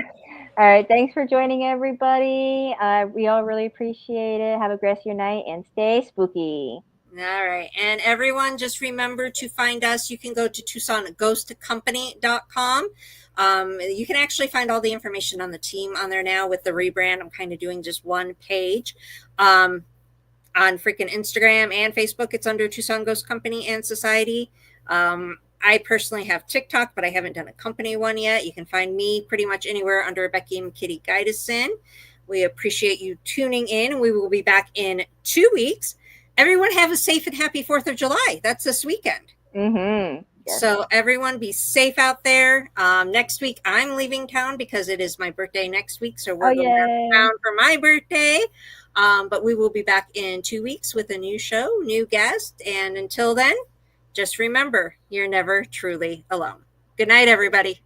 All right. Thanks for joining, everybody. We all really appreciate it. Have a great rest of your night and stay spooky. All right. And everyone, just remember to find us. You can go to TucsonGhostCompany.com. You can actually find all the information on the team on there now with the rebrand. I'm kind of doing just one page. On freaking Instagram and Facebook, it's under Tucson Ghost Company and Society. I personally have TikTok, but I haven't done a company one yet. You can find me pretty much anywhere under Becky and Kitty Gydesen. We appreciate you tuning in. We will be back in 2 weeks. Everyone have a safe and happy 4th of July. That's this weekend. Mm-hmm. Yes. So everyone be safe out there. Next week, I'm leaving town because it is my birthday next week. So we're going downtown for my birthday. But we will be back in 2 weeks with a new show, new guest. And until then, just remember, you're never truly alone. Good night, everybody.